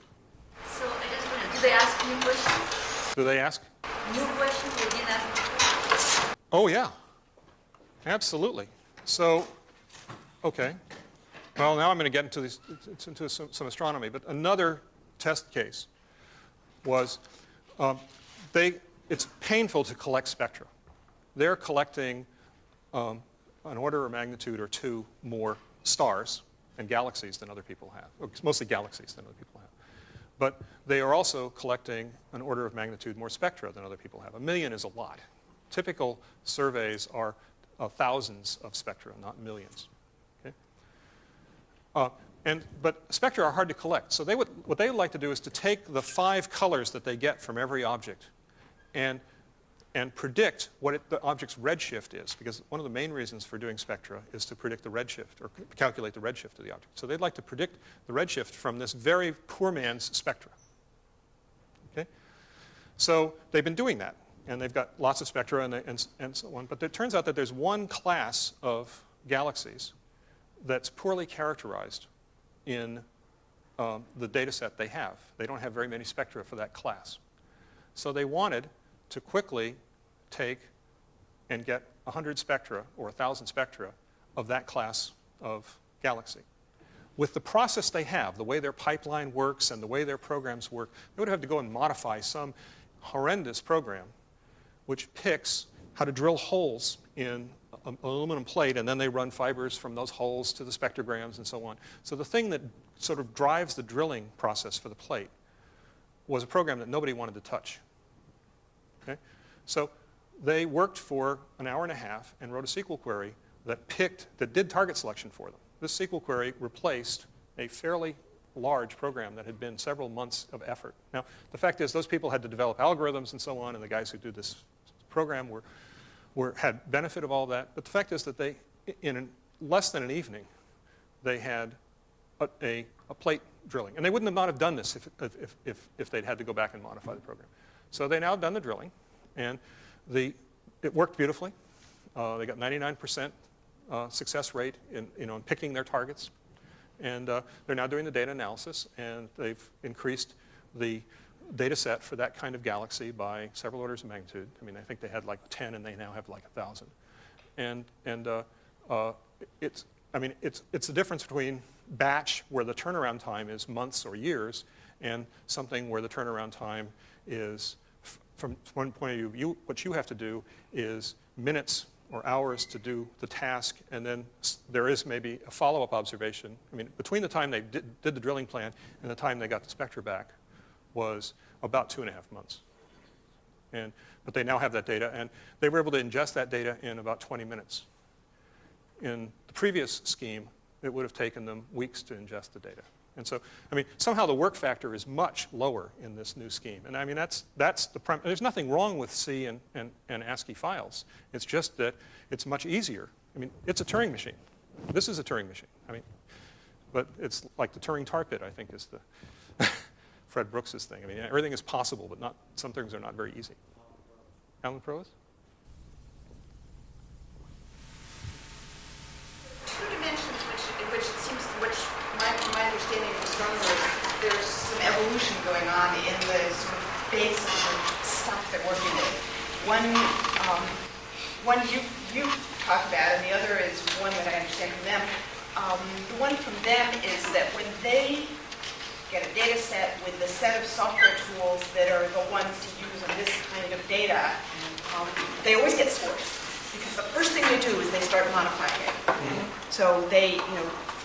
So I just wonder, do they ask new questions? Do they ask? New questions they didn't ask? Oh, yeah. Absolutely. So, okay. Well, now I'm going to get into some astronomy. But another test case was it's painful to collect spectra. They're collecting an order of magnitude or 2 more stars and galaxies than other people have. It's mostly galaxies than other people have. But they are also collecting an order of magnitude more spectra than other people have. 1 million is a lot. Typical surveys are thousands of spectra, not millions. Okay? But spectra are hard to collect. So what they would like to do is to take the 5 colors that they get from every object and predict what the object's redshift is, because one of the main reasons for doing spectra is to predict the redshift, or calculate the redshift of the object. So they'd like to predict the redshift from this very poor man's spectra. Okay? So they've been doing that, and they've got lots of spectra and so on. But it turns out that there's one class of galaxies that's poorly characterized in the data set they have. They don't have very many spectra for that class. So they wanted to quickly take and get 100 spectra or 1,000 spectra of that class of galaxy. With the process they have, the way their pipeline works and the way their programs work, they would have to go and modify some horrendous program which picks how to drill holes in an aluminum plate, and then they run fibers from those holes to the spectrograms and so on. So the thing that sort of drives the drilling process for the plate was a program that nobody wanted to touch. Okay? So they worked for an hour and a half and wrote a SQL query that did target selection for them. This SQL query replaced a fairly large program that had been several months of effort. Now, the fact is those people had to develop algorithms and so on, and the guys who did this program had benefit of all that. But the fact is that they, in less than an evening, they had a plate drilling. And they wouldn't have done this if they'd had to go back and modify the program. So they now have done the drilling, and it worked beautifully. They got 99% success rate in picking their targets. And they're now doing the data analysis, and they've increased the data set for that kind of galaxy by several orders of magnitude. I mean, I think they had like 10, and they now have like 1,000. And it's the difference between batch, where the turnaround time is months or years, and something where the turnaround time is, from one point of view, what you have to do is minutes or hours to do the task, and then there is maybe a follow-up observation. I mean, between the time they did the drilling plan and the time they got the spectra back was about 2.5 months. But they now have that data, and they were able to ingest that data in about 20 minutes. In the previous scheme, it would have taken them weeks to ingest the data. And so, I mean, somehow the work factor is much lower in this new scheme. And I mean, that's the there's nothing wrong with C and ASCII files. It's just that it's much easier. I mean, it's a Turing machine. This is a Turing machine. I mean, but it's like the Turing tar pit, I think, is the Fred Brooks's thing. I mean, everything is possible, but some things are not very easy. Alan Provost? Two dimensions, which it seems, my understanding of astronomers, there's some evolution going on in the sort of basis of stuff that we're doing. One you talk about, and the other is one that I understand from them. The one from them is that when they get a data set with the set of software tools that are the ones to use on this kind of data, they always get scores. Because the first thing they do is they start modifying it. So they,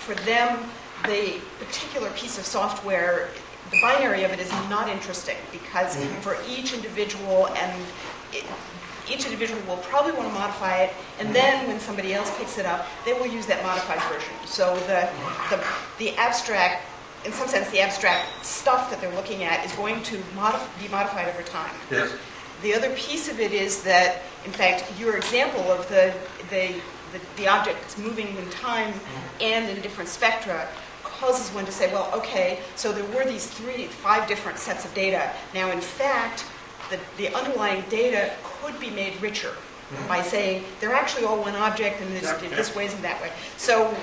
for them, the particular piece of software, the binary of it is not interesting because for each individual, each individual will probably want to modify it, and then when somebody else picks it up, they will use that modified version. So the abstract, in some sense, the abstract stuff that they're looking at is going to be modified over time. Yes. The other piece of it is that, in fact, your example of the object that's moving in time and in different spectra causes one to say, well, okay, so there were these 5 different sets of data. Now, in fact, the underlying data could be made richer by saying they're actually all one object and this way and that way. So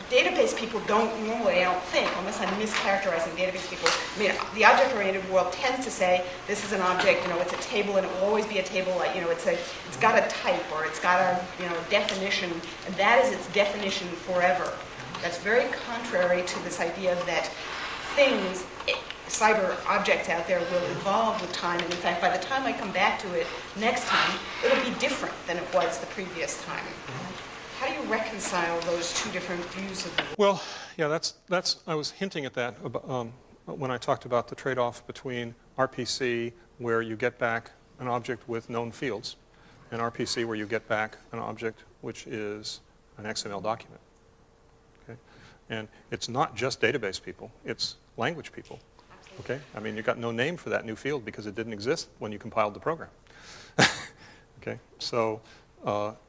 database people don't normally, I don't think, unless I'm mischaracterizing database people, I mean, the object-oriented world tends to say this is an object, it's a table and it will always be a table, it's got a type or it's got a definition, and that is its definition forever. That's very contrary to this idea that things, cyber objects out there will evolve with time, and in fact, by the time I come back to it next time, it'll be different than it was the previous time. How do you reconcile those two different views of the world? Well, yeah, that's I was hinting at that when I talked about the trade-off between RPC, where you get back an object with known fields, and RPC, where you get back an object which is an XML document. Okay? And it's not just database people, it's language people. Okay? I mean, you've got no name for that new field because it didn't exist when you compiled the program. Okay? So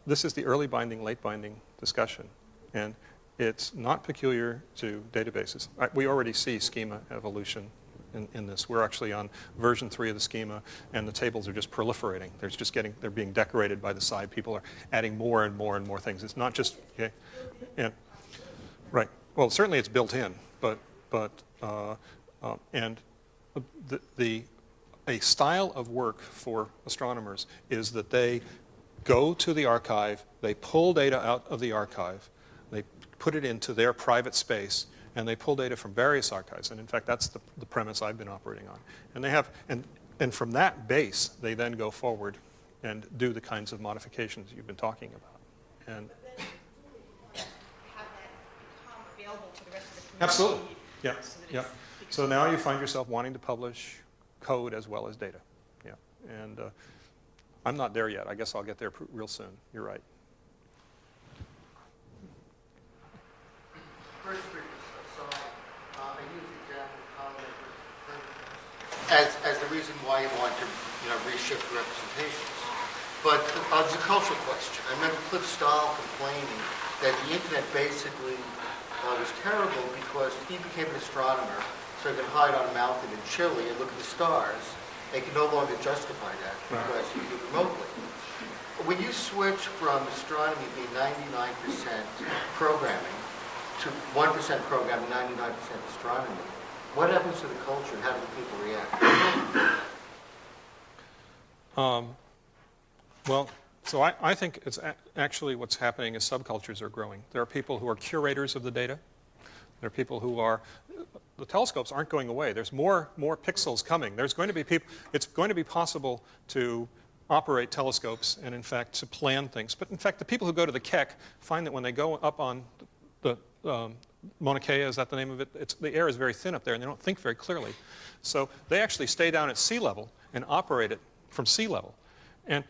this is the early binding, late binding discussion. And it's not peculiar to databases. We already see schema evolution in this. We're actually on version 3 of the schema, and the tables are just proliferating. They're being decorated by the side. People are adding more and more and more things. It's not just, okay? And, right. Well, certainly it's built in, a style of work for astronomers is that they go to the archive, they pull data out of the archive, they put it into their private space, and they pull data from various archives. And in fact, that's the premise I've been operating on. And they have, and from that base, they then go forward and do the kinds of modifications you've been talking about. And But then you have that become available to the rest of the community. absolutely, yeah, So that yeah. it's- So now you find yourself wanting to publish code as well as data. Yeah, and I'm not there yet. I guess I'll get there real soon. You're right. First aside, I use the example as the reason why you want to reshift representations. But it's a cultural question. I remember Cliff Stahl complaining that the internet basically was terrible because he became an astronomer, so he could hide on a mountain in Chile and look at the stars. They can no longer justify that because you do it remotely. When you switch from astronomy being 99% programming to 1% programming, 99% astronomy, what happens to the culture and how do the people react? Well, so I think it's actually what's happening is subcultures are growing. There are people who are curators of the data. There are people who are, the telescopes aren't going away. There's more pixels coming. There's going to be people, it's going to be possible to operate telescopes and in fact to plan things. But in fact, the people who go to the Keck find that when they go up on the Mauna Kea, is that the name of it? The air is very thin up there and they don't think very clearly. So they actually stay down at sea level and operate it from sea level. And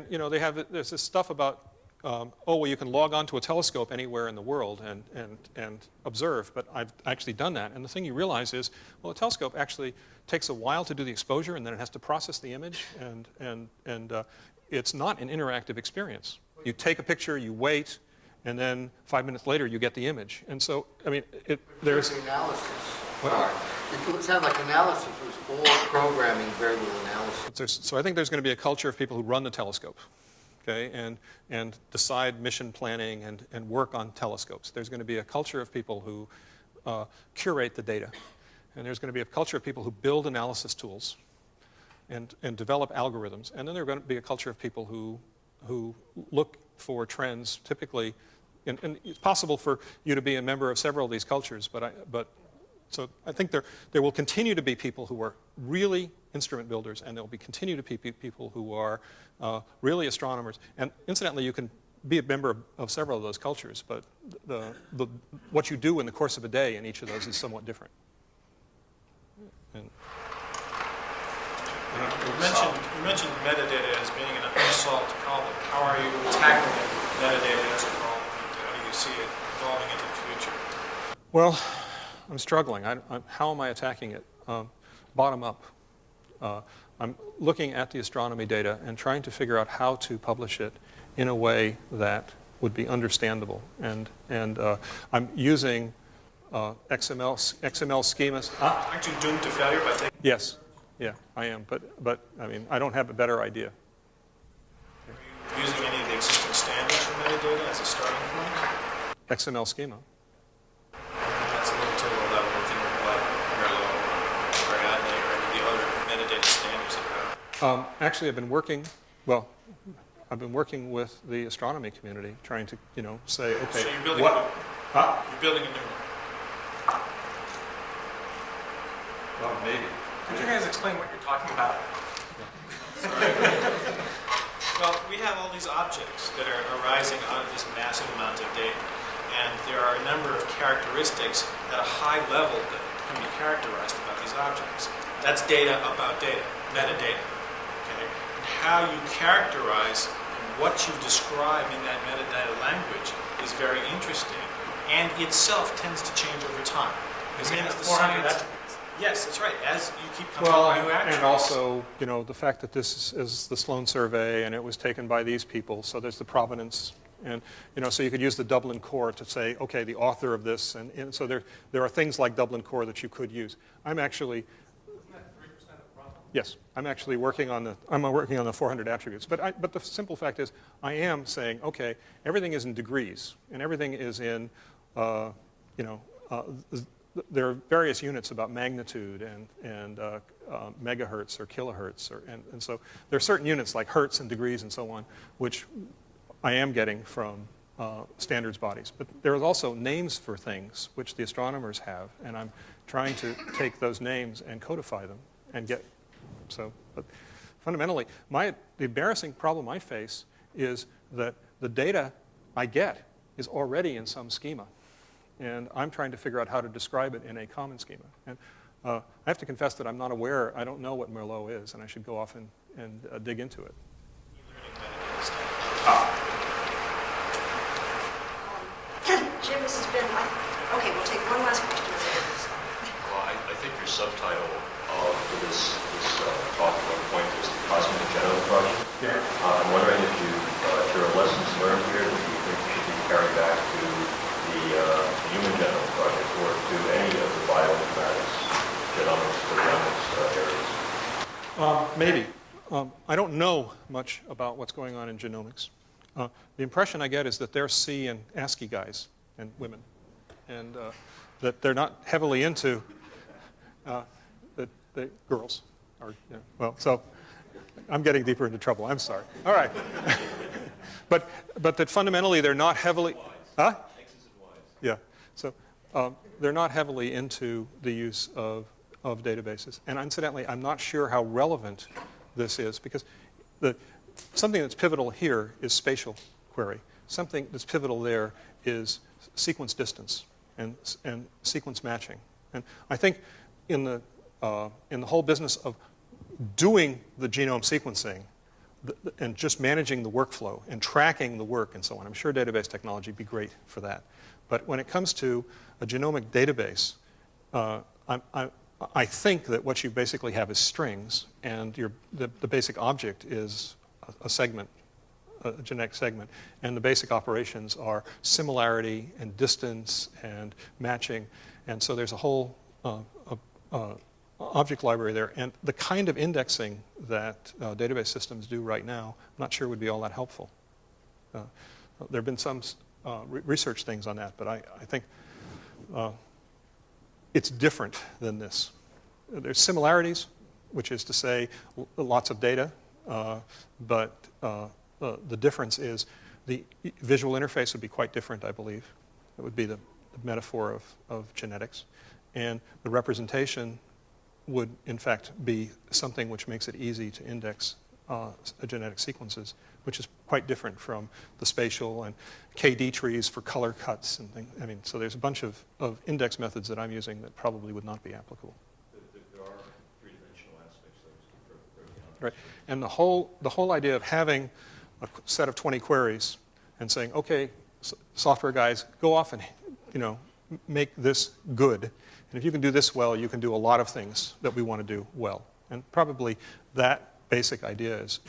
you know, there's this stuff about, oh, well, you can log onto a telescope anywhere in the world and observe, but I've actually done that. And the thing you realize is, well, a telescope actually takes a while to do the exposure, and then it has to process the image, and it's not an interactive experience. You take a picture, you wait, and then 5 minutes later you get the image. And so, I mean, there's The analysis. What? It sounds like analysis was all programming, very little analysis. So I think there's going to be a culture of people who run the telescope, okay, and decide mission planning and work on telescopes. There's going to be a culture of people who curate the data. And there's going to be a culture of people who build analysis tools and develop algorithms. And then there's going to be a culture of people who look for trends, typically, and it's possible for you to be a member of several of these cultures, so I think there will continue to be people who are really instrument builders, and there will continue to be people who are really astronomers. And incidentally, you can be a member of several of those cultures, but what you do in the course of a day in each of those is somewhat different. And, you mentioned metadata as being an unsolved problem. How are you tackling metadata as a problem? How do you see it evolving into the future? well, I'm struggling. How am I attacking it? Bottom up. I'm looking at the astronomy data and trying to figure out how to publish it in a way that would be understandable. And I'm using XML schemas. Aren't you doomed to failure by taking? Yes, yeah, I am. But I mean, I don't have a better idea. Are you using any of the existing standards for metadata as a starting point? XML schema. That's a little to the level of thinking about Merlot, Ariadne, or any of the other metadata standards that you have. Actually, I've been working with the astronomy community, trying to, say, okay, So you're building what? a new Huh? You're building a new one. Well, maybe. Could you guys explain what you're talking about? Well, we have all these objects that are arising out of this massive amount of data. And there are a number of characteristics at a high level that can be characterized about these objects. That's data about data, metadata. Okay? And how you characterize what you describe in that metadata language is very interesting, and itself tends to change over time. Because as the 400 science, yes, that's right. As you keep coming up with new attributes. And also, the fact that this is the Sloane survey and it was taken by these people, so there's the provenance. And, so you could use the Dublin core to say, okay, the author of this. And so there are things like Dublin core that you could use. I'm actually... Yes, I'm actually working on the 400 attributes. But the simple fact is, I am saying, okay, everything is in degrees, and everything is in, there are various units about magnitude and megahertz or kilohertz, and so there are certain units like hertz and degrees and so on, which I am getting from standards bodies. But there are also names for things which the astronomers have, and I'm trying to take those names and codify them and get. So, but fundamentally, the embarrassing problem I face is that the data I get is already in some schema. And I'm trying to figure out how to describe it in a common schema. And I have to confess that I'm not aware, I don't know what Merlot is, and I should go off and dig into it. Jim, this has been, okay, we'll take one last question. Well, I think your subtitle for this talk at one point was the Cosmic Genome Project. Yeah. I'm wondering if there are lessons learned here that you think should be carried back to the Human Genome Project or to any of the bioinformatics, genomics, proteomics areas. Maybe. I don't know much about what's going on in genomics. The impression I get is that they're C and ASCII guys and women, and that they're not heavily into the girls. So I'm getting deeper into trouble. I'm sorry. All right. but that fundamentally they're not heavily. Huh? Yeah. So they're not heavily into the use of databases. And incidentally, I'm not sure how relevant this is, because something that's pivotal here is spatial query. Something that's pivotal there is sequence distance and sequence matching. And I think in the whole business of doing the genome sequencing and just managing the workflow and tracking the work and so on, I'm sure database technology would be great for that. But when it comes to a genomic database, I think that what you basically have is strings, and the basic object is a segment, a genetic segment, and the basic operations are similarity and distance and matching, and so there's a whole object library there, and the kind of indexing that database systems do right now, I'm not sure would be all that helpful. There have been some research things on that, but I think it's different than this. There's similarities, which is to say lots of data, but the difference is the visual interface would be quite different, I believe. It would be the metaphor of genetics. And the representation would, in fact, be something which makes it easy to index genetic sequences, which is quite different from the spatial and KD trees for color cuts and things. I mean, so there's a bunch of index methods that I'm using that probably would not be applicable. There are three-dimensional aspects that Right. And the whole idea of having a set of 20 queries and saying, okay, software guys, go off and make this good. And if you can do this well, you can do a lot of things that we want to do well. And probably that basic idea is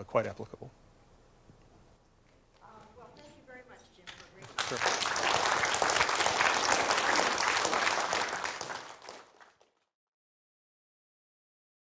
quite applicable. Well, thank you very much, Jim, for a great Sure.